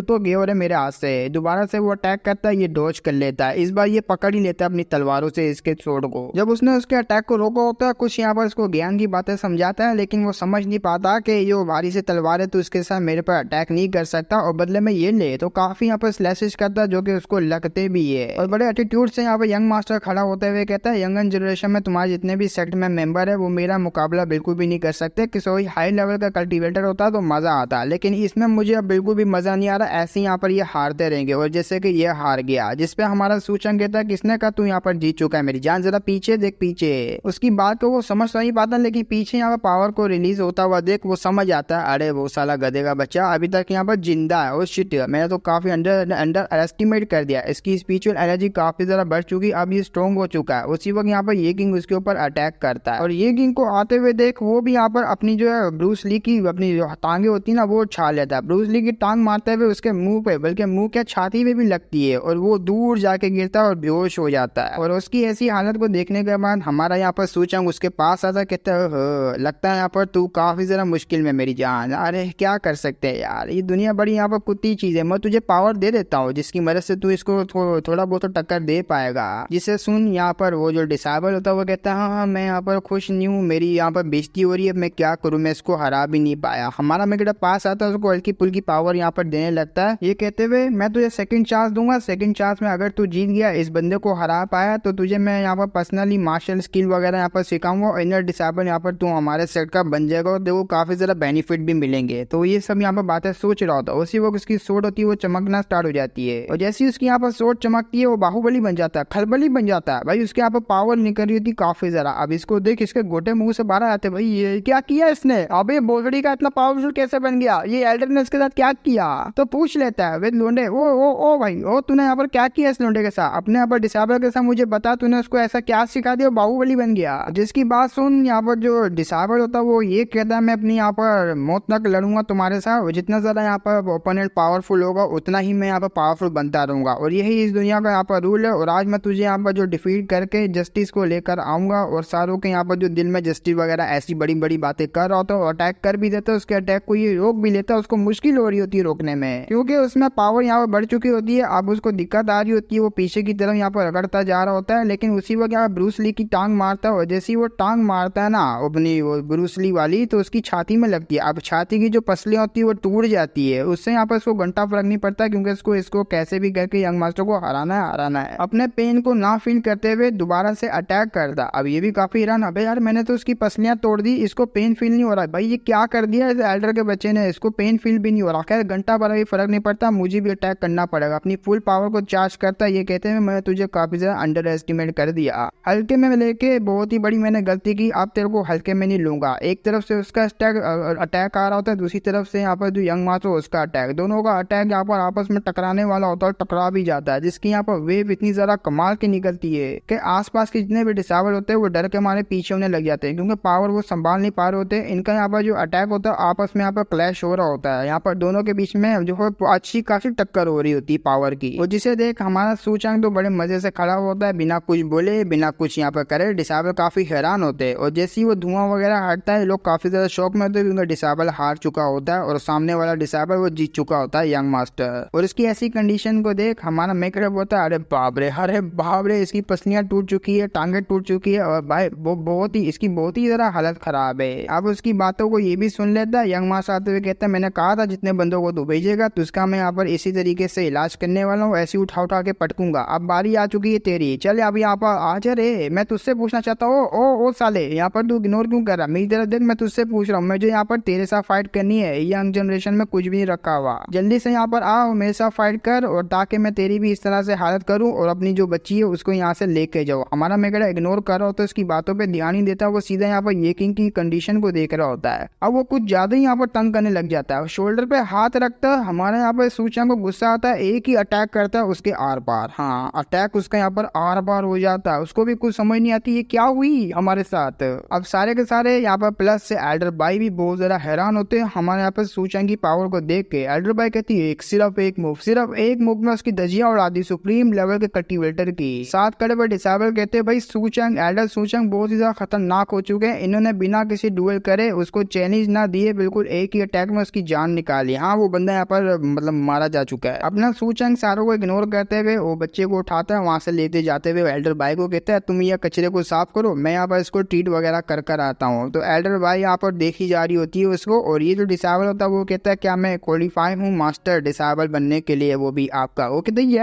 तो गया है मेरे हाथ से। दोबारा से वो अटैक करता है, ये डॉज कर लेता है, इस बार ये पकड़ ही लेता है अपनी तलवारों से इसके स्वॉर्ड को। जब उसने उसके अटैक को रोका होता है, कुछ यहाँ पर उसको ज्ञान की बातें समझाता है, लेकिन वो समझ नहीं पाता कि ये भारी से तलवार है तो उसके साथ मेरे पर अटैक नहीं कर सकता और बदले में ये ले, तो काफी यहाँ पर स्लैशेस करता है जो कि उसको लगते भी है। और बड़े एटीट्यूड से यहाँ पर यंग मास्टर खड़ा होते हुए कहता है यंगन जनरेशन में तुम्हारे जितने भी सेक्ट में मेंबर है वो मेरा मुकाबला बिल्कुल भी नहीं कर सकते, किसी हाई लेवल का कल्टीवेटर होता तो मजा आता, लेकिन इसमें मुझे अब बिल्कुल भी मजा नहीं आ रहा, ऐसे यहाँ पर ये हारते रहेंगे। और जैसे कि ये हार गया, जिसपे हमारा सूचन कहता है किसने कहा तू यहाँ पर जीत चुका है, मेरी जान जरा पीछे देख पीछे। उसकी बात को वो समझ नहीं पाता, लेकिन पीछे यहाँ पर पावर को रिलीज होता हुआ देख वो समझ आता है अरे वो साला गधे का बच्चा अभी तक यहाँ पर जिंदा है, और शिट मैंने तो काफी अंडर एस्टिमेट कर दिया, इसकी स्पिरिचुअल एनर्जी काफी ज्यादा बढ़ चुकी, अब ये स्ट्रॉन्ग हो चुका है। उसी वक्त यहाँ पर ये किंग उसके ऊपर अटैक करता है और ये किंग को आते हुए देख वो भी यहाँ पर अपनी जो है ब्रूस ली की अपनी जो टांगे होती है ना वो छा लेता है। ब्रूस ली की टांग मारते हुए उसके मुंह पे, बल्कि मुंह के छाती पे भी लगती है और वो दूर जाके गिरता है और बेहोश हो जाता है। और उसकी ऐसी हालत को देखने के बाद हमारा यहाँ पर सूचंग उसके पास आता, कहता है लगता है यहाँ पर तू काफी जरा मुश्किल में मेरी जान, अरे क्या कर सकते हैं यार, ये दुनिया बड़ी यहाँ पर कुत्ती चीज है, मैं तुझे पावर दे देता हूँ जिसकी मदद से तू इसको थोड़ा बहुत टक्कर दे पाएगा। जिसे सुन यहाँ पर वो जो डिसेबल होता है वो कहता है हाँ मैं यहाँ पर खुश नहीं हूँ, मेरी यहाँ पर बेइज्जती हो रही है, मैं क्या करूँ, मैं इसको हरा भी नहीं पाया। हमारा मेरे पास आता है, उसको हल्की पुल्की पावर यहाँ पर देने लगता है, ये कहते हुए मैं तुझे सेकंड चांस दूंगा, सेकंड चांस में अगर तू जीत गया इस बंदे को हरा पाया तो तुझे मैं यहाँ पर पर्सनली मार्शल स्किल वगैरह यहाँ पर सिखाऊंगा और इनर डिसेबल यहाँ पर तू हमारे सेट का बन जाएगा और देखो काफी ज्यादा बेनिफिट भी मिलेंगे। तो ये सब यहाँ पर बातें सोच रहा होता है, उसी वक्त उसकी सोट होती है वो चमकना स्टार्ट हो जाती है, और जैसे ही उसकी यहाँ पर सोट चमकती है वो बाहुबली बन जाता है, खलबली बन जाता है भाई, उसके यहाँ पर पावर निकल रही होती काफी ज्यादा। अब इसको देख इसके गोटे मुंह से बाहर आते भाई ये क्या किया इसने, अब ये बोलड़ी का इतना पावरफुल कैसे बन गया, ये एल्डर ने इसके साथ क्या किया। तो पूछ लेता है वे लोंडे ओ भाई ओ तूने यहाँ पर क्या किया इस लोंडे के साथ, अपने यहाँ पर डिसेबल के साथ मुझे बता, तूने उसको ऐसा क्या सिखा दिया बाहुबली बन गया। जिसकी बात सुन यहाँ पर जो डिसेबल होता है वो ये कहता है मैं अपनी यहाँ पर मौत तक लड़ूंगा तुम्हारे साथ, जितना ज्यादा यहाँ पर ओपोनेंट पावरफुल होगा उतना ही मैं यहाँ पर पावरफुल बनता रहूंगा, और यही इस दुनिया का यहाँ पर रूल है। और आज मैं तुझे यहाँ पर जो डिफीट करके जस्टिस को लेकर आऊंगा, और सारों के यहाँ पर जो दिल में जस्टिस वगैरह ऐसी बड़ी बड़ी बातें कर रहा होता है, अटैक कर भी देता है, उसके अटैक को ये रोक भी लेता है, उसको मुश्किल हो रही होती है रोकने में क्योंकि उसमें पावर यहाँ पर बढ़ चुकी होती है। अब उसको दिक्कत आ रही होती है, वो पीछे की तरफ यहाँ पर रगड़ता जा रहा होता है, लेकिन उसी वक्त यहाँ ब्रूस ली की टांग मारता है, और जैसे ही वो टांग मारता है ना अपनी वो ब्रूस ली वाली, तो उसकी छाती में लगती है। अब छाती की जो पसलियां होती है वो टूट जाती है, उससे यहाँ पर उसको घंटा फर्क नहीं पड़ता क्योंकि इसको कैसे भी करके यंग मास्टर को हराना है। अपने पेन को ना फील करते हुए दोबारा से अटैक करता। अब ये भी काफी हैरान, अबे यार मैंने तो उसकी पसलियां तोड़ दी, इसको पेन फील नहीं हो रहा भाई, ये क्या कर दिया इस एल्डर के बच्चे ने, इसको पेन फील भी नहीं हो रहा। खैर घंटा भर भी फर्क नहीं पड़ता, मुझे भी अटैक करना पड़ेगा। अपनी फुल पावर को चार्ज करता, ये कहते हैं मैं तुझे काफी ज्यादा अंडर एस्टिमेट कर दिया, हल्के में लेके बहुत ही बड़ी मैंने गलती की, अब तेरे को हल्के में नहीं लूंगा। एक तरफ से उसका अटैक आ रहा होता है, दूसरी तरफ से यहाँ पर जो यंग मास्टर उसका अटैक, दोनों का अटैक यहाँ पर आपस में टकराने वाला होता है, टकरा भी जाता है, जिसकी यहाँ पर वेव इतनी ज्यादा कमाल की निकलती है कि आसपास के जितने भी डिसेबल होते हैं वो डर के हमारे पीछे होने लग जाते हैं, क्योंकि पावर वो संभाल नहीं पा रहे होते। इनका यहाँ पर जो अटैक होता है आपस में यहाँ पर क्लैश हो रहा होता है, यहाँ पर दोनों के बीच में जो है अच्छी काफी टक्कर हो रही होती है पावर की। और जिसे देख हमारा सूचंग तो बड़े मजे से खड़ा होता है, बिना कुछ बोले बिना कुछ यहाँ पर करे। डिसेबल काफी हैरान होते हैं, और जैसे ही वो धुआं वगैरह हटता है लोग काफी ज्यादा शौक में होते हैं, क्योंकि डिसेबल हार चुका होता है और सामने वाला डिसेबल वो जीत चुका होता है यंग मास्टर। और इसकी ऐसी कंडीशन को देख हमारा मेकअप होता है, अरे बाप रे इसकी पसलियां टूट चुकी है, टांगे टूट चुकी है, और भाई वो इसकी बहुत ही ज्यादा हालत खराब है। अब उसकी बातों को ये भी सुन लेता है। यंग मास्टर आते हुए कहता है मैंने कहा था जितने बंदों को तू भेजेगा तो उसका मैं यहाँ पर इसी तरीके से इलाज करने वाला हूँ, ऐसे उठा उठा के पटकूंगा। अब बारी आ चुकी है तेरी, चल अब यहाँ पर आ जा रे। मैं तुझसे पूछना चाहता हूँ ओ साले, यहाँ पर तू इग्नोर क्यों कर रहा? मेरी तरफ देख, मैं तुझसे पूछ रहा हूँ, मुझे यहाँ पर तेरे साथ फाइट करनी है। यंग जनरेशन में कुछ भी नहीं रखा हुआ, जल्दी से यहाँ पर आओ मेरे साथ फाइट कर, और ताकि मैं तेरी भी इस तरह से हालत करूँ और अपनी जो बच्ची है उसको यहाँ से लेके जाओ। हमारा मेगड़ा इग्नोर कर रहा होता है, उसकी बातों पे ध्यान नहीं देता, वो सीधा यहाँ पर ये किंग की कंडीशन को देख रहा होता है। अब वो कुछ ज्यादा ही यहाँ पर तंग करने लग जाता है, शोल्डर पे हाथ रखता है। हमारे यहाँ पर सूचना को गुस्सा आता है, एक ही अटैक करता है उसके आर पार। हाँ, अटैक उसका यहाँ पर आर पार हो जाता है, उसको भी कुछ समझ नहीं आती ये क्या हुई हमारे साथ। अब सारे के सारे यहाँ पर प्लस से एल्डर बाई भी बहुत ज्यादा हैरान होते हैं हमारे यहाँ पर सूचना की पावर को देख के। एल्डर बाई कहती है सिर्फ एक मूव में उसकी धजियां उड़ा दी सुप्रीम लेवल के कल्टीवेटर की। साथ खड़े हुए डिसेबल कहते हैं भाई सूचंग एल्डर सूचंग बहुत ही ज्यादा खतरनाक हो चुके हैं, इन्होंने बिना किसी डुएल करे उसको चैलेंज ना दिए बिल्कुल एक ही अटैक में उसकी जान निकाली। हाँ, वो बंदा यहाँ पर मतलब मारा जा चुका है। अपना सूचंग सारों को इग्नोर करते हुए वो बच्चे को उठाता है, वहां से लेते जाते हुए एल्डर बाई को कहता है तुम यह कचरे को साफ करो, मैं यहाँ पर इसको ट्रीट वगैरह कर आता हूँ। तो एल्डर बाई यहाँ पर देखी जा रही होती है उसको, और ये जो डिसेबल होता है वो कहता है क्या मैं क्वालिफाई हूँ मास्टर डिसेबल बनने के लिए, वो भी आपका? वो कहते हैं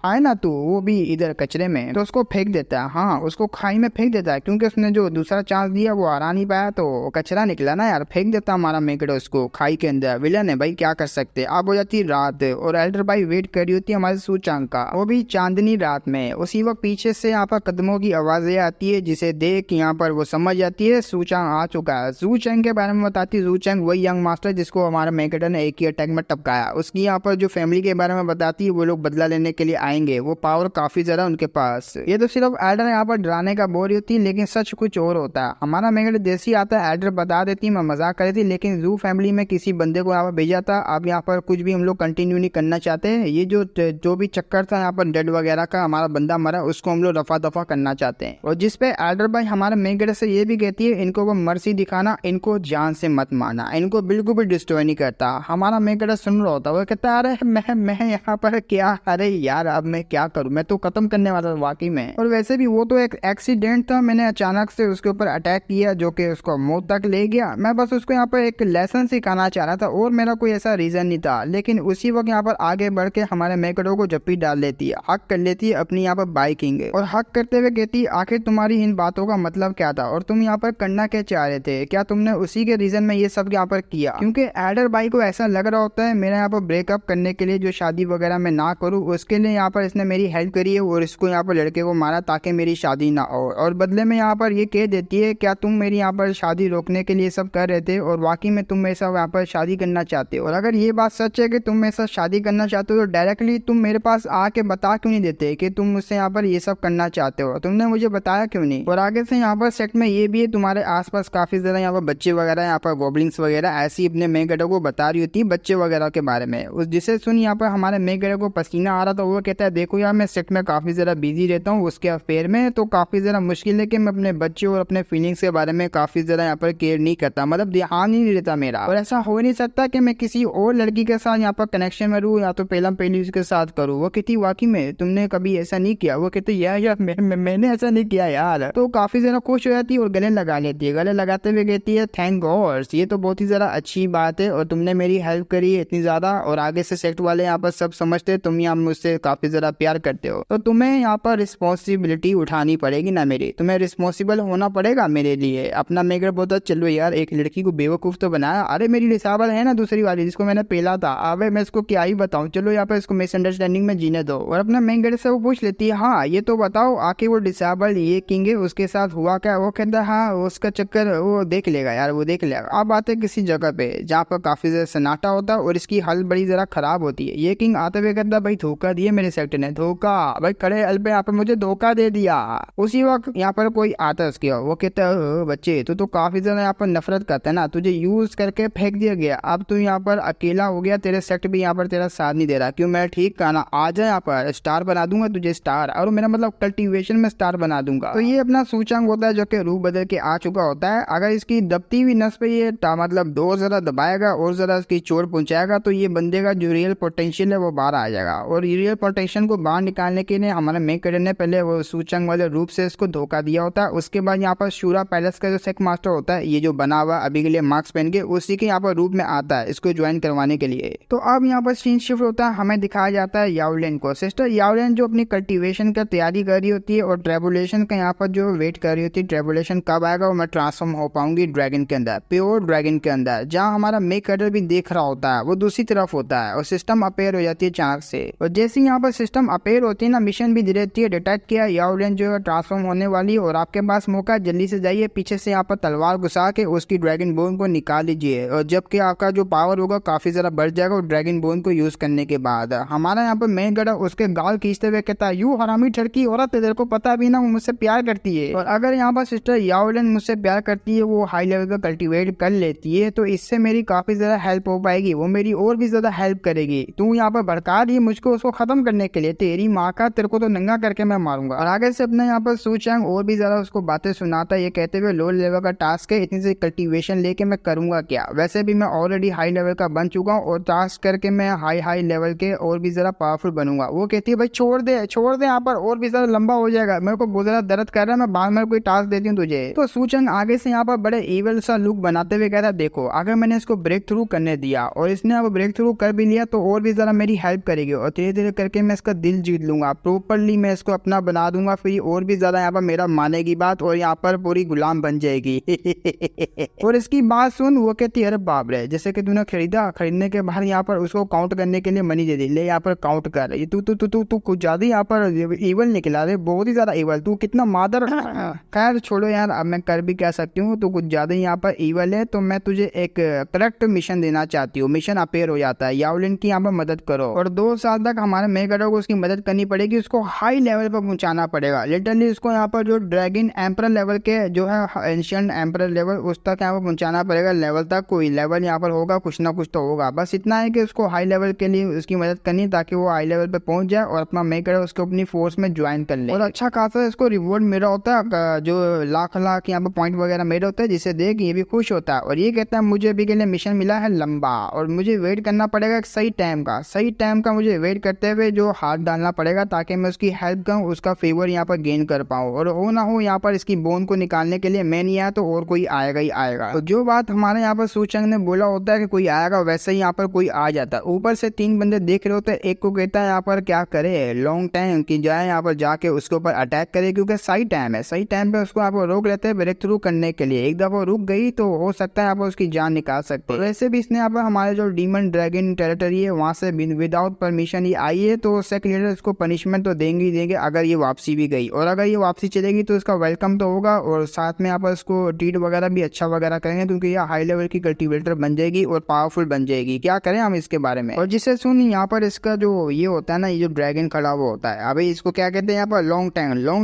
आए ना तू, वो भी इधर कचरे में। तो उसको फेंक देता है, हाँ उसको खाई में फेंक देता है, क्योंकि उसने जो दूसरा चांस दिया वो हरा नहीं पाया तो कचरा निकला ना यार, फेंक देता हमारा मेकड़ो उसको खाई के अंदर। विलन है भाई, क्या कर सकते। अब हो जाती रात और एल्डर बाई वेट कर रही होती है हमारे सूचंग का, वो भी चांदनी रात में। उसी वक्त पीछे से यहाँ पर कदमों की आवाजें आती है, जिसे देख यहाँ पर वो समझ जाती है सूचंग आ चुका है। सूचंग के बारे में बताती है, सूचंग वही यंग मास्टर जिसको हमारा मेकड़ो ने एक ही अटैक में टपकाया। उसकी यहाँ पर जो फैमिली के बारे में बताती है, वो लोग बदला लेने के लिए आएंगे, वो पावर काफी ज्यादा उनके पास। ये तो सिर्फ एल्डर यहाँ पर डराने का बोल रही होती है, लेकिन सच कुछ और होता है। हमारा मेकड़ो जैसी आता है एल्डर बता देती मैं मजाक कर रही थी, लेकिन जू फैमिली में किसी बंदे को यहाँ पर भेजा था। अब यहाँ पर कुछ भी हम लोग कंटिन्यू नहीं करना चाहते, ये जो भी चक्कर था यहाँ पर डेड वगैरह का, हमारा बंदा मरा उसको हम लोग रफा दफा करना चाहते हैं। और जिसपे एल्डर भाई हमारे मेकड़ो से ये भी कहती है इनको वो मर्सी दिखाना, इनको जान से मत मारना, इनको बिल्कुल भी डिस्ट्रॉय नहीं करता। हमारा मेकड़ो सुन रहा होता, वो कहता है अरे मैं यहाँ पर क्या, अरे यार अब मैं क्या करूँ, मैं तो खत्म करने वाला था वाकई में। और वैसे भी वो तो एक एक्सीडेंट था, मैंने अचानक से उसके ऊपर अटैक किया जो कि उसको मौत तक ले गया। मैं बस उसको यहाँ पर एक लेसन सिखाना चाह रहा था और मेरा कोई ऐसा रीजन नहीं था। लेकिन उसी वक्त यहाँ पर आगे बढ़ के हमारे मेकड़ो को जप्पी डाल लेती है, हक कर लेती है अपनी यहाँ पर बाइकिंग, और हक करते हुए कहती है आखिर तुम्हारी इन बातों का मतलब क्या था और तुम यहाँ पर करना क्या चाह रहे थे? क्या तुमने उसी के रीजन में ये सब यहाँ पर किया? क्योंकि एल्डर बाई को ऐसा लग रहा होता है मेरा यहाँ पर ब्रेकअप करने के लिए, जो शादी वगैरह मैं ना करूँ उसके लिए यहाँ पर इसने मेरी हेल्प करी है और इसको यहाँ पर लड़के को मारा ताकि मेरी शादी ना हो। और बदले में यहाँ पर ये कह देती है क्या तुम मेरी यहाँ पर शादी रोकने के लिए सब कर रहे थे और वाकई में तुम मेरे साथ यहाँ पर शादी करना चाहते हो? और अगर ये बात सच है कि तुम मेरे साथ शादी करना चाहते हो तो डायरेक्टली तुम मेरे पास आके बता क्यों नहीं देते कि तुम मुझसे यहाँ पर ये सब करना चाहते हो? तुमने मुझे बताया क्यों नहीं? और आगे से यहाँ पर सेट में ये भी है तुम्हारे आसपास काफी ज्यादा यहाँ पर बच्चे वगैरह, यहाँ पर गॉब्लिंग्स वगैरह ऐसी अपने मेकड़ो को बता रही होती है बच्चे वगैरह के बारे में। उस जिसे सुन यहाँ पर हमारे मेकड़ो को पसीना आ रहा था, वो कहता है देखो यार मैं सेट में काफी ज्यादा बिजी रहता हूँ उसके अफेयर में, तो काफी ज्यादा मुश्किल है कि मैं अपने बच्चे और अपने फीलिंग्स के बारे में काफी ज्यादा यहाँ पर केयर नहीं करता, मतलब ध्यान ही नहीं रहता मेरा। और ऐसा हो नहीं सकता कि मैं किसी और लड़की के साथ यहाँ पर कनेक्शन में रहूँ या तो पहली उसके साथ करूँ। वो कहती वाकई में तुमने कभी ऐसा नहीं किया? वो कहते यार मैंने ऐसा नहीं किया यार। तो काफी ज्यादा खुश हो जाती है और गले लगा लेती है। गले लगाते हुए कहती है थैंक गॉड, ये तो बहुत ही ज्यादा अच्छी बात है और तुमने मेरी हेल्प करी है इतनी ज्यादा, और आगे से सेक्ट वाले यहाँ पर सब समझते तुम यहाँ मुझसे काफी ज्यादा प्यार करते हो, तो तुम्हें यहाँ पर रिस्पॉन्सिबिलिटी उठानी पड़ेगी ना मेरी, तुम्हें रिस्पॉन्सिबल होना पड़ेगा मेरे लिए। अपना मेकर बोलता चलो यार एक लड़की को बेवकूफ तो बनाया, अरे मेरी डिसेबल है ना दूसरी वाली जिसको मैंने पेला था, अबे मैं इसको क्या ही बताऊं, चलो यहाँ पर इसको मिसअंडरस्टैंडिंग में जीने दो। और अपना मेकर से वो पूछ लेती है हाँ ये तो बताओ आके वो डिसेबल ये किंग है उसके साथ हुआ क्या? वो कहता है हाँ उसका चक्कर वो देख लेगा यार, वो देख लेगा। अब आते किसी जगह पे जहाँ पर काफी ज्यादा सन्नाटा होता है और इसकी हालत बड़ी जरा खराब होती है। ये किंग आते हुए कहता भाई धोखा दिया मेरे सेक्टर ने, धोखा भाई खड़े अल पे यहाँ पर मुझे धोखा दे दिया। उसी वक्त यहाँ पर कोई आता है उसकी। वो कहता है बच्चे तो काफी ज्यादा यहाँ पर नफरत करता है ना, तुझे यूज करके फेंक दिया गया, अब तू यहाँ पर अकेला हो गया, तेरे सेक्ट भी यहाँ पर तेरा साथ नहीं दे रहा। क्यों? मैं ठीक कहा ना, आ जा यहाँ पर, स्टार बना दूंगा तुझे स्टार, और मेरा मतलब कल्टीवेशन में स्टार बना दूंगा। तो ये अपना सूचंग होता है जो कि रूप बदल के आ चुका होता है। अगर इसकी दबती हुई नस पे ये मतलब दो ज्यादा दबाएगा और ज्यादा इसकी चोट पहुंचाएगा तो ये बंदे का जो रियल पोटेंशियल है वो बाहर आ जाएगा। और रियल पोटेंशियल को बाहर निकालने के लिए हमारे मेन कैरेक्टर ने पहले वो सूचंग वाले रूप से इसको धोखा दिया होता है। उसके बाद यहाँ पर शूरा पैलेस का जो सेक मास्टर होता है, ये जो बना हुआ अभी के लिए मार्क्स पहन के, उसी के यहाँ पर रूप में आता है इसको ज्वाइन करवाने के लिए। तो अब यहाँ पर सीन शिफ्ट होता है, हमें दिखाया जाता है याओलिन को। सिस्टर याओलिन जो अपनी कल्टीवेशन का तैयारी कर रही होती है और ट्रेबुलेशन का यहाँ पर जो वेट कर रही होती है, ट्रेबुलेशन कब आएगा और मैं ट्रांसफॉर्म हो पाऊंगी ड्रैगन के अंदर, प्योर ड्रैगन के अंदर। जहाँ हमारा मेक कैरेक्टर भी देख रहा होता है वो दूसरी तरफ होता है और सिस्टम अपेयर हो जाती है अचानक से। और जैसे यहाँ पर सिस्टम अपेयर होती है ना, मिशन भी दे देती है डिटेक्ट किया याओलिन जो है ट्रांसफॉर्म होने वाली, और आपके पास मौका, जल्दी से जाइए पीछे से यहाँ पर तलवार घुसा के उसकी ड्रैगन बोन को निकाल लीजिए। और जबकि आपका जो पावर होगा काफी ज्यादा बढ़ जाएगा और ड्रैगन बोन को यूज करने के बाद हमारा यहाँ पर मेन गड़ा उसके गाल खींचते हुए कहता है, यू हरामी ठड़की औरत, तेरे को पता भी ना वो मुझसे प्यार करती है। और अगर यहाँ पर सिस्टर याओलिन मुझसे प्यार करती है, वो हाई लेवल का कल्टीवेट कर लेती है, तो इससे मेरी काफी ज्यादा हेल्प हो पाएगी, वो मेरी और भी ज्यादा हेल्प करेगी। तू यहाँ पर भड़का रही है मुझको उसको खत्म करने के लिए, तेरी माँ का, तेरे को तो नंगा करके मैं मारूंगा। और आगे से अपने यहाँ पर सूचंग और भी ज्यादा उसको बातें सुनाता है, ये कहते हुए लो लेवल का टास्क है, इतनी सी कल्टीवेशन लेके मैं करूंगा क्या, वैसे भी मैं ऑलरेडी हाई लेवल का बन चुका हूँ और टास्क करके मैं हाई लेवल के और भी ज्यादा पावरफुल बनूंगा। वो कहती है भाई छोड़ दे यहाँ पर, और भी ज्यादा लंबा हो जाएगा, मेरे को बहुत ज्यादा दर्द कर रहा है, मैं बाद में कोई टास्क देती हूँ तुझे। तो सूचंग आगे से यहाँ पर बड़े इवल सा लुक बनाते हुए कहता है, देखो अगर मैंने इसको ब्रेक थ्रू करने दिया और इसने अब ब्रेक थ्रू कर भी लिया तो और भी ज्यादा मेरी हेल्प करेगी और धीरे धीरे करके मैं इसका दिल जीत लूंगा, प्रॉपरली मैं इसको अपना बना दूंगा, फिर और भी ज्यादा यहाँ पर मेरा मानेगी बात और यहाँ पर पूरी गुलाम बन जाएगी। और इसकी बात सुन, वो कहती है अरे बाप रे, जैसे कि तूने खरीदने के बाद यहाँ पर उसको काउंट करने के लिए मनी दे दी, ले यहाँ पर काउंट कर, ये तू कुछ ज्यादा यहाँ पर इवल निकला रे, बहुत ही ज्यादा इवल, तू कितना मादर। खैर छोड़ो यार, अब मैं कर भी क्या सकती हूँ, तू कुछ ज्यादा यहाँ पर इवल है, तो मैं तुझे एक करेक्ट मिशन देना चाहती हूँ। मिशन अपेयर हो जाता है, याओलिन की यहाँ पर मदद करो और 2 साल तक हमारे मेगाडो को उसकी मदद करनी पड़ेगी, उसको हाई लेवल पर पहुंचाना पड़ेगा। लिटरली उसको यहाँ पर जो ड्रैगन एम्परर लेवल के जो है एंशिएंट एम्परर लेवल उस तक यहाँ पर पहुंचाना पड़ेगा, लेवल तक कोई लेवल यहाँ पर होगा, कुछ ना कुछ तो होगा। बस इतना है कि उसको हाई लेवल के लिए उसकी मदद करनी ताकि वो हाई लेवल पे पहुंच जाए और अपना मेकर उसको अपनी फोर्स में ज्वाइन कर ले। और अच्छा खासा इसको रिवॉर्ड मिला होता है, जो लाख यहाँ पर पॉइंट वगैरह मिले होते हैं, जिसे देख ये भी खुश होता है और ये कहता है मुझे अभी के लिए मिशन मिला है लंबा और मुझे वेट करना पड़ेगा एक सही टाइम का मुझे वेट करते हुए जो हाथ डालना पड़ेगा ताकि मैं उसकी हेल्प करूँ, उसका फेवर यहाँ पर गेन कर पाऊँ। और हो ना हो यहाँ पर इसकी बोन को निकालने के लिए मैं नहीं आया तो और कोई आएगा ही आएगा। तो जो बात हमारे यहाँ पर सूचंग ने बोला होता है कि कोई आएगा, वैसे ही यहाँ पर कोई आ जाता है। ऊपर से 3 बंदे देख रहे होते हैं, एक को कहता है यहाँ पर क्या करे, लॉन्ग टाइम की जाए यहाँ पर जाके उसके ऊपर अटैक करे क्योंकि सही टाइम है, सही टाइम पे उसको यहाँ पर रोक लेते हैं ब्रेक थ्रू करने के लिए। एक दफा रुक गई तो हो सकता है यहाँ पर उसकी जान निकाल सकते हैं। वैसे भी इसने यहाँ पर हमारे जो डीमन ड्रैगन टेरिटरी है वहां से विदाउट परमिशन ही आई है, तो सेक लीडर इसको पनिशमेंट तो देंगे ही देंगे अगर ये वापसी भी गई, और अगर ये वापसी चलेगी तो इसका वेलकम तो होगा और साथ में यहाँ पर इसको ट्रीट वगैरह भी अच्छा वगैरह करेंगे क्योंकि ये हाई लेवल की कल्टीवेटर बन जाएगी और पावरफुल बन जाएगी। क्या करें हम इसके बारे में। और जिसे सुन यहाँ पर इसका जो ये होता है ना, ये जो ड्रैगन खड़ा हुआ होता है, अभी इसको क्या कहते हैं यहाँ पर लॉन्ग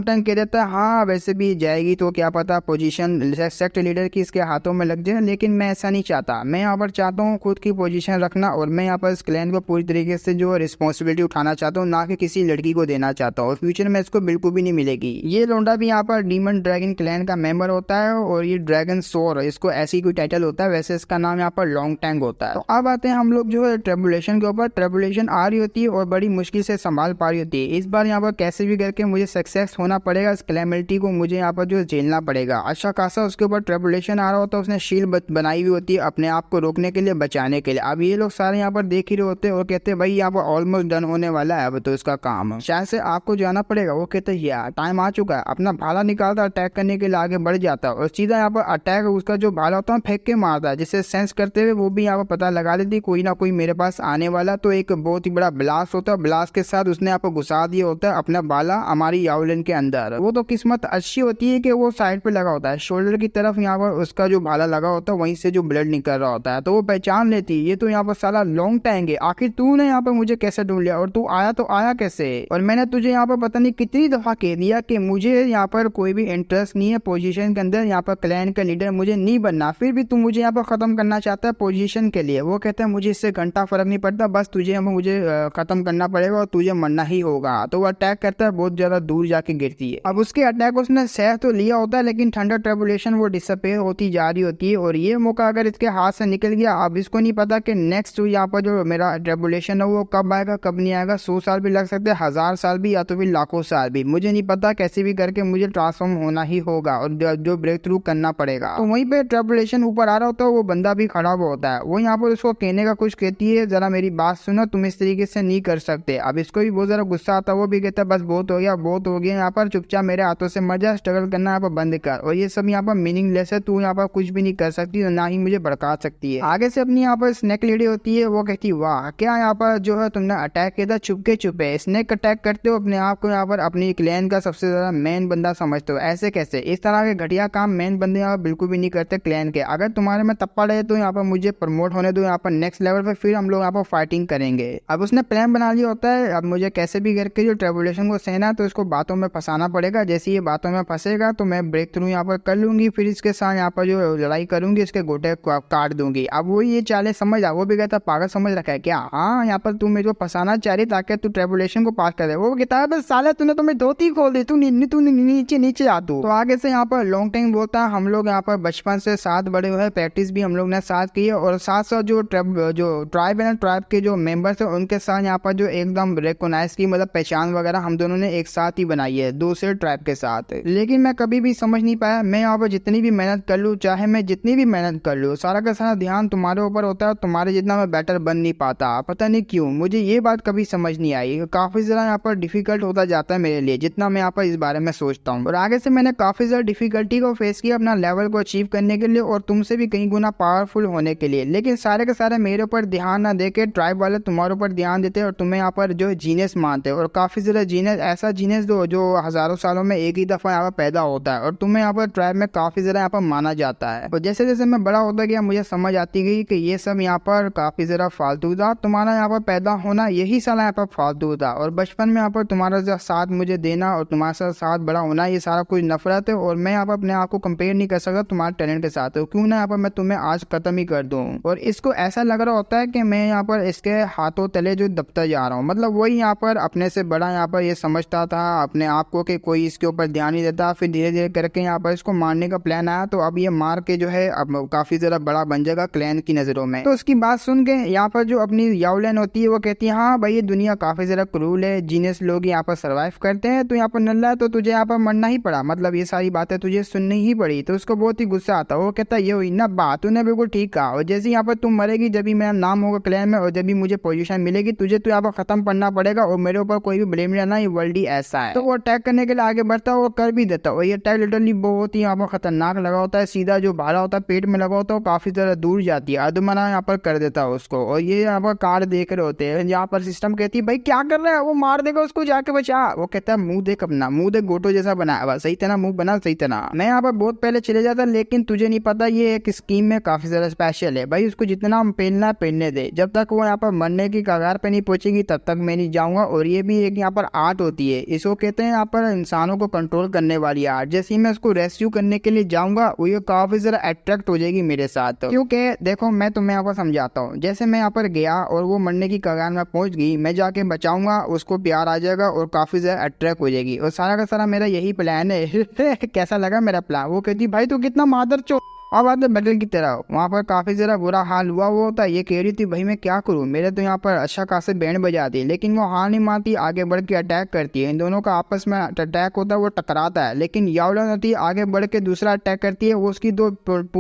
टाइम कह देता है। हाँ वैसे भी जाएगी तो क्या पता पोजीशन सेक्ट लीडर की इसके हाथों में लग जाए, लेकिन मैं ऐसा नहीं चाहता। मैं यहाँ पर चाहता हूँ खुद की पोजीशन रखना और मैं यहाँ पर इस क्लैन को पूरी तरीके से जो रिस्पॉन्सिबिलिटी उठाना चाहता हूँ, ना कि किसी लड़की को देना चाहता हूँ और फ्यूचर में इसको बिल्कुल भी नहीं मिलेगी। ये लोंडा भी यहाँ पर डीमन ड्रैगन क्लैन का मेंबर होता है और ये ड्रैगन सोर, इसको ऐसी कोई टाइटल होता है, वैसे इसका नाम यहाँ पर लॉन्ग टैंग होता है। तो अब आते हैं हम लोग जो है ट्रेबुलेशन के ऊपर। ट्रेबुलेशन आ रही होती है और बड़ी मुश्किल से संभाल पा रही होती है। इस बार यहाँ पर कैसे भी करके मुझे सक्सेस होना पड़ेगा, इस कैलेमिटी को मुझे यहाँ पर जो झेलना पड़ेगा। अच्छा खासा उसके ऊपर ट्रेबुलेशन आ रहा होता है, उसने शील्ड बनाई हुई होती है अपने आप को रोकने के लिए, बचाने के लिए। अब ये लोग सारे यहाँ पर देख ही रहे होते हैं और कहते हैं भाई यहाँ पर ऑलमोस्ट डन होने वाला है अब तो इसका काम, शायद से आपको जाना पड़ेगा। वो कहते हैं यार टाइम आ चुका है। अपना भाला निकालता अटैक करने के लिए आगे बढ़ जाता है और सीधा यहाँ पर अटैक उसका जो भाला होता है फेंक के मारता है, जिससे सेंस करते हुए वो भी यहाँ पर पता लगा लेती कोई ना कोई मेरे पास आने वाला। तो एक बहुत ही बड़ा ब्लास्ट होता है, ब्लास्ट के साथ उसने यहाँ पर घुसा दिया होता है अपना भाला हमारी याओलिन के अंदर। वो तो किस्मत अच्छी होती है कि वो साइड पे लगा होता है, शोल्डर की तरफ यहाँ पर उसका जो भाला लगा होता है वहीं से जो ब्लड निकल रहा होता है, तो वो पहचान लेती है ये तो यहाँ पर साला लॉन्ग टैंग है, आखिर तूने यहाँ पर मुझे कैसे ढूंढ लिया और तू आया तो आया कैसे। और मैंने तुझे यहाँ पर पता नहीं कितनी दफा कह दिया कि मुझे यहाँ पर कोई भी इंटरेस्ट नहीं है पोजीशन के अंदर, यहाँ पर क्लैन का लीडर मुझे नहीं बनना, फिर भी तू मुझे यहाँ पर खत्म करना चाहता है पोजीशन के लिए। वो कहता है मुझे इससे घंटा फर्क नहीं पड़ता, बस तुझे मुझे खत्म करना पड़ेगा और तुझे मरना ही होगा। तो वो अटैक करता है, बहुत ज्यादा दूर जाके गिरती है। अब उसके अटैक उसने सह तो लिया होता है, लेकिन थंडर ट्रेबुलेशन वो डिसअपेयर होती जा रही होती है। और ये मौका अगर इसके हाथ से निकल गया, अब इसको नहीं पता कि नेक्स्ट यहाँ पर जो मेरा ट्रेबुलेशन है वो कब आएगा कब नहीं आएगा। 100 साल भी लग सकते हैं, 1000 साल भी, या तो फिर लाखों साल भी, मुझे नहीं पता, कैसे भी करके मुझे ट्रांसफॉर्म होना ही होगा और जो ब्रेक थ्रू करना पड़ेगा। तो वहीं पे ट्रेबुलेशन ऊपर आ रहा होता है, वो बंदा भी खड़ा हुआ होता है। वो यहाँ पर उसको कहने का कुछ कहती है, जरा मेरी बात सुनो, तुम इस तरीके से नहीं कर सकते। अब इसको भी बहुत ज्यादा गुस्सा आता है, वो भी कहता है बस बहुत हो गया बहुत हो गया, यहाँ पर चुपचाप मेरे हाथों से मर जा, स्ट्रगल करना यहाँ पर बंद कर, और ये सब यहाँ पर मीनिंगलेस है, तू यहाँ पर कुछ भी नहीं कर सकती और ना ही मुझे भड़का सकती है। आगे से अपनी यहाँ पर स्नेक लेडी होती है, वो कहती है वाह क्या यहाँ पर जो है तुमने अटैक किया था चुपके छुपे, स्नेक अटैक करते हो, अपने आप को यहाँ पर अपनी क्लैन का सबसे ज्यादा मेन बंदा समझते हो, ऐसे कैसे? इस तरह के घटिया काम मेन बंदे यहाँ पर बिल्कुल भी नहीं करते क्लैन के। अगर तुम्हारे में तप्पा रहे तो यहाँ पर मुझे प्रमोट होने दो यहाँ पर नेक्स्ट लेवल पे, फिर हम लोग यहाँ पर फाइटिंग करेंगे। अब उसने प्लान बना लिया होता है, अब मुझे कैसे भी करके जो ट्रेबुलेशन को सहना, तो इसको बातों में फंसाना पड़ेगा। जैसे ये बातों में फंसेगा तो मैं ब्रेक थ्रू यहाँ पर कर लूंगी, फिर इसके साथ यहाँ पर जो लड़ाई करूंगी इसके गोटे काट दूंगी। अब वो ये चाले समझ आ, वो भी कहता पागल समझ रखा है क्या? हाँ यहाँ पर तू मेरे को फंसाना चाह रही ताकि तू ट्रेबुलेशन को पास कर दे। वो कहता है बस साले तूने तो मेरी धोती खोल दी, तू नीचे नीचे आ तू। तो आगे से यहाँ पर लॉन्ग टाइम बोलता है, हम लोग यहाँ पर बचपन से साथ बड़े हुए, प्रैक्टिस भी हम लोग ने साथ की है, और साथ साथ जो ट्राइब है ना, ट्राइब के जो मेंबर्स है उनके साथ यहाँ पर जो एकदम रिकॉग्नाइज की मतलब पहचान वगैरह हम दोनों ने एक साथ ही बनाई है दूसरे ट्राइब के साथ। लेकिन मैं कभी भी समझ नहीं पाया, मैं यहाँ पर जितनी भी मेहनत कर लूँ, चाहे मैं जितनी भी मेहनत कर लूँ, सारा का सारा ध्यान तुम्हारे ऊपर होता है, तुम्हारे जितना मैं बेटर बन नहीं पाता, पता नहीं क्यों। मुझे ये बात कभी समझ नहीं आई, काफी ज्यादा यहाँ पर डिफिकल्ट होता जाता है मेरे लिए जितना मैं यहाँ पर इस बारे में सोचता हूँ। और आगे से मैंने काफी ज्यादा डिफिकल्टी को फेस किया अपना लेवल को अचीव करने के लिए, और तुमसे भी कई गुना पावरफुल होने के लिए। लेकिन सारे के सारे मेरे ऊपर ध्यान ना देके ट्राइब वाले तुम्हारे ऊपर ध्यान देते और तुम्हें यहाँ पर जो जीनियस मानते हैं, और काफी ज्यादा जीनियस, ऐसा जीनियस जो हजारों सालों में एक ही दफा यहाँ पर पैदा होता है, और तुम्हें यहाँ पर ट्राइब में काफी ज्यादा यहाँ पर माना जाता है। और जैसे जैसे मैं बड़ा होता गया मुझे समझ आती गई कि ये सब यहाँ पर काफी ज्यादा फालतू था, तुम्हारा यहाँ पर पैदा होना यही साला यहाँ पर फालतू था, और बचपन में यहाँ पर तुम्हारा साथ मुझे देना और तुम्हारे साथ बड़ा होना ये सारा कुछ नफरत है। और मैं यहाँ पर अपने आप को कंपेयर नहीं कर सकता तुम्हारे टैलेंट के साथ, क्यों ना यहाँ पर मैं तुम्हें आज खत्म ही कर दूं। और इसको ऐसा लग रहा होता है कि मैं यहाँ पर इसके हाथों तले जो दबता जा रहा हूँ, मतलब वही यहाँ पर अपने से बड़ा यहाँ पर ये समझता था अपने आप को कि कोई इसके ऊपर ध्यान नहीं देता। फिर धीरे धीरे करके यहाँ पर इसको मारने का प्लान आया, तो अब ये मार के जो है अब काफी ज्यादा बड़ा बन जाएगा क्लैन की नजरों में। तो उसकी बात सुन के यहाँ पर जो अपनी याओलिन होती है वो कहती है हाँ भाई ये दुनिया काफी ज्यादा क्रूल है, जीनियस लोग यहाँ पर सर्वाइव करते हैं, तो यहाँ पर नल्ला है तो तुझे यहाँ पर मरना ही पड़ा, मतलब ये सारी बातें तुझे सुननी ही पड़ी। तो उसको बहुत ही गुस्सा आता है, वो कहता है ये हुई ना बात, तूने बिल्कुल ठीक कहा, और जैसे यहाँ पर तुम मरेगी जब भी मेरा नाम होगा क्लैन में, और जब भी मुझे पोजीशन मिलेगी तुझे तो यहाँ पर खत्म करना पड़ेगा, और मेरे ऊपर कोई भी ब्लेम लेना, ये वर्ल्ड ही ऐसा है। तो वो अटैक करने के लिए आगे बढ़ता है, वो कर भी देता है, और ये अटैक लिटरली बहुत ही यहाँ पर खतरनाक लगा होता है, सीधा जो भाला होता है पेट में लगा होता है वो काफी ज्यादा दूर जाती है, अधमरा यहाँ पर कर देता है उसको। और ये यहाँ पर कार्ड देख रहे होते हैं, यहाँ पर सिस्टम कहती है भाई क्या कर रहा है, वो मार देगा उसको, जाके बचा। वो कहता है मुंह देख अपना, मुंह देख गोटो जैसा बनाया हुआ, सही तरह मुंह बना सही तरह। मैं यहाँ पर बहुत पहले चले जाता, लेकिन तुझे नहीं पता ये एक स्कीम में काफी ज्यादा स्पेशल है भाई, उसको जितना पेलना है पेलने दे, जब तक वो यहाँ पर मरने की कगार पे नहीं पहुंचेगी तब तक मैं नहीं जाऊंगा। और ये भी एक यहाँ पर आर्ट होती है, इसको कहते हैं यहाँ पर इंसानों को कंट्रोल करने वाली आर्ट। जैसे ही मैं उसको रेस्क्यू करने के लिए जाऊंगा वो ये काफी ज्यादा अट्रैक्ट हो जाएगी मेरे साथ, क्योंकि देखो मैं तुम्हें यहाँ पर समझाता हूँ। जैसे मैं यहाँ पर गया और वो मरने की कगार में पहुंच गई, मैं जाके बचाऊंगा, उसको प्यार आ जाएगा और काफी ज्यादा अट्रैक्ट हो जाएगी, और सारा का सारा मेरा यही प्लान है। कैसा लगा मेरा प्लान? वो कहती भाई तू कितना मादर चो, अब आते बदल की तरह। वहाँ पर काफी जरा बुरा हाल हुआ। वो होता ये कह रही थी भाई मैं क्या करूँ, मेरे तो यहाँ पर अच्छा खासे बैंड बजाती, लेकिन वो हार नहीं मानती, आगे बढ़ के अटैक करती है। इन दोनों का आपस में अटैक होता है, वो टकराता है, लेकिन याओलिन होती है आगे बढ़ के दूसरा अटैक करती है। वो उसकी दो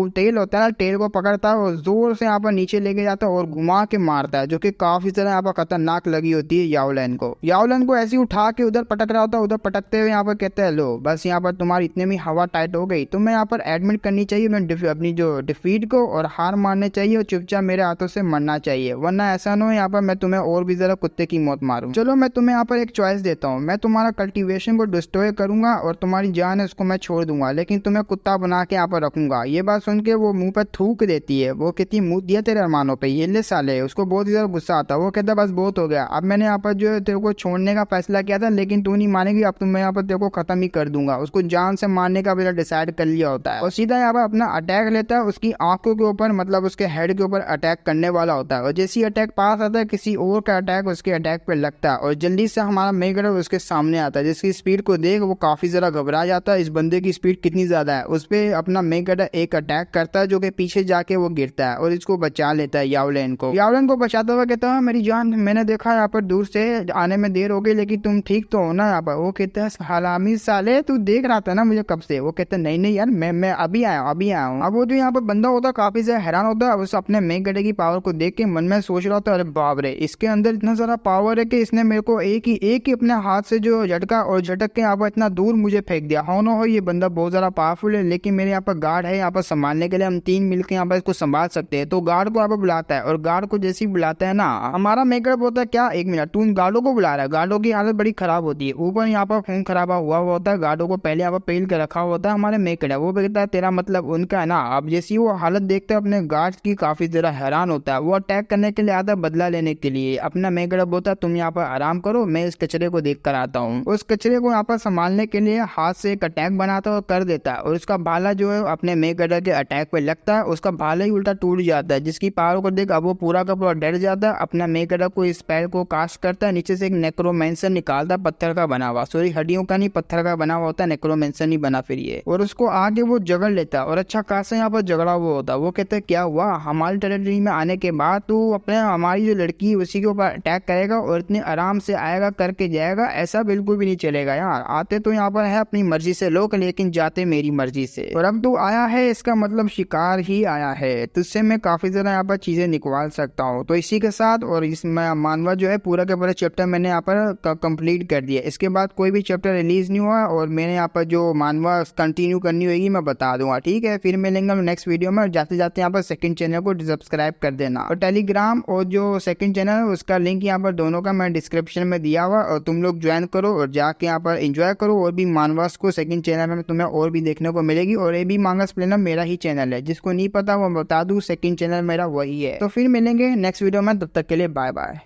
टेल होता है ना, टेल को पकड़ता है और जोर से यहाँ पर नीचे लेके जाता है और घुमा के मारता है, जो कि काफी ज्यादा यहाँ पर खतरनाक लगी होती है याओलिन को। याओलिन को ऐसे उठा के उधर पटक रहा होता है, उधर पटकते हुए यहाँ पर कहते हैं लो बस यहाँ पर तुम्हारी इतने में हवा टाइट हो गई, तुम्हें यहाँ पर एडमिट करनी चाहिए, मैं अपनी जो डिफीट को और हार मारनी चाहिए और चुपचाप मेरे हाथों से मरना चाहिए, वरना ऐसा ना हो यहाँ पर मैं तुम्हें और भी जरा कुत्ते की मौत मारूं। चलो मैं तुम्हें यहाँ पर एक चॉइस देता हूँ, मैं तुम्हारा कल्टीवेशन को डिस्ट्रॉय करूंगा और तुम्हारी जान है उसको मैं छोड़ दूंगा, लेकिन तुम्हें कुत्ता बना के यहाँ पर रखूंगा। ये बात सुन के वो मुंह पर थूक देती है, वो कहती मुंह दिया तेरे अरमानों पे, ये ले साले। उसको बहुत ही ज्यादा गुस्सा आता है, वो कहता बस बहुत हो गया, अब मैंने यहाँ पर जो तेरे को छोड़ने का फैसला किया था लेकिन तू नहीं मानेगी, अब मैं यहाँ पर तेरे को खत्म ही कर दूंगा। उसको जान से मारने का मेरा डिसाइड कर लिया होता है और सीधा यहाँ पर अपना अटैक लेता है उसकी आंखों के ऊपर, मतलब उसके हेड के ऊपर अटैक करने वाला होता है। और जैसे ही अटैक पास आता है किसी और का अटैक उसके अटैक पे लगता है और जल्दी से हमारा मेगाडर उसके सामने आता है, जिसकी स्पीड को देख वो काफी ज्यादा घबरा जाता है, इस बंदे की स्पीड कितनी ज्यादा है। उस पे अपना मेगाडर एक अटैक करता है जो कि पीछे जाके वो गिरता है और इसको बचा लेता है यावलेन को। यावलेन को बचाता हुआ कहता है मेरी जान, मैंने देखा यहाँ पर दूर से आने में देर हो गई लेकिन तुम ठीक तो हो ना यहाँ पर। वो कहता है हरामी साले तू देख रहा था ना मुझे कब से। वो कहता है नहीं यार मैं अभी आया हूँ। अब वो जो यहाँ पर बंदा होता है काफी ज्यादा हैरान होता है, उस अपने मेगाडर की पावर को देख के मन में सोच रहा था अरे बाप रे, इसके अंदर इतना सारा पावर है कि इसने मेरे को एक ही अपने हाथ से जो झटका और झटक के यहाँ पर इतना दूर मुझे फेंक दिया। हो ना हो ये बंदा बहुत ज्यादा पावरफुल है, लेकिन मेरे यहाँ पर गार्ड है यहाँ पर संभालने के लिए, हम 3 मिलकर यहाँ पर इसको संभाल सकते हैं। तो गार्ड को यहाँ पर बुलाता है और गार्ड को जैसे ही बुलाता है ना हमारा मेगाडर बोलता है क्या 1 मिनट तू गार्डो को बुला रहा है। गार्डो की हालत बड़ी खराब होती है, ऊपर यहाँ पर खून खराबा हुआ होता है, गार्डो को पहले यहाँ पर पेल कर रखा होता है हमारे मेगाडर। वो कहता है तेरा मतलब उनका है ना। अब जैसी वो हालत देखते हैं अपने गार्ड की काफी ज्यादा हैरान होता है, वो अटैक करने के लिए आता है बदला लेने के लिए। अपना मेगाडर बोलता है तुम यहाँ पर आराम करो, मैं इस कचरे को देख कर आता हूँ। उस कचरे को यहाँ पर संभालने के लिए हाथ से एक अटैक बनाता है और कर देता है और उसका भाला जो है अपने मेगाडर के अटैक पे लगता है, उसका भाला ही उल्टा टूट जाता है, जिसकी पावर को देख अब वो पूरा का पूरा डर जाता है। अपना मेगाडर को इस स्पेल को कास्ट करता है, नीचे से एक नेक्रोमेंसर निकालता है पत्थर का बना हुआ, सॉरी हड्डियों का नहीं पत्थर का बना हुआ होता है, नेक्रोमेंसर नहीं बना फिर ये, और उसको आगे वो झगड़ लेता है और अच्छा खासा यहाँ पर झगड़ा हुआ होता है। वो कहते हैं क्या हुआ, हमारी टेरिटरी में आने के बाद तू अपने हमारी जो लड़की है उसी के ऊपर अटैक करेगा और इतने आराम से आएगा करके जाएगा, ऐसा बिल्कुल भी नहीं चलेगा यार। आते तो यहाँ पर है अपनी मर्जी से लोग, लेकिन जाते मेरी मर्जी से, और अब तू आया है इसका मतलब शिकार ही आया है, तुझसे मैं काफी ज्यादा यहाँ पर चीजें निकलवा सकता हूँ। तो इसी के साथ और इसमें मानवा जो है पूरा के पूरा चैप्टर मैंने यहाँ पर कंप्लीट कर दिया। इसके बाद कोई भी चैप्टर रिलीज नहीं हुआ और मैंने यहाँ पर जो मानवा कंटिन्यू करनी होगी मैं बता दूंगा, ठीक है। फिर मिलेंगे नेक्स्ट वीडियो में। जाते जाते यहाँ पर सेकंड चैनल को सब्सक्राइब कर देना और टेलीग्राम और जो सेकंड चैनल है उसका लिंक यहाँ पर दोनों का मैं डिस्क्रिप्शन में दिया हुआ, और तुम लोग ज्वाइन करो और जाके यहाँ पर एंजॉय करो। और भी मानवास को सेकंड चैनल में तुम्हें और भी देखने को मिलेगी, और ये भी मांगस प्लेनर मेरा ही चैनल है, जिसको नहीं पता वो बता दूं सेकंड चैनल मेरा वही है। तो फिर मिलेंगे नेक्स्ट वीडियो में, तब तक के लिए बाय बाय।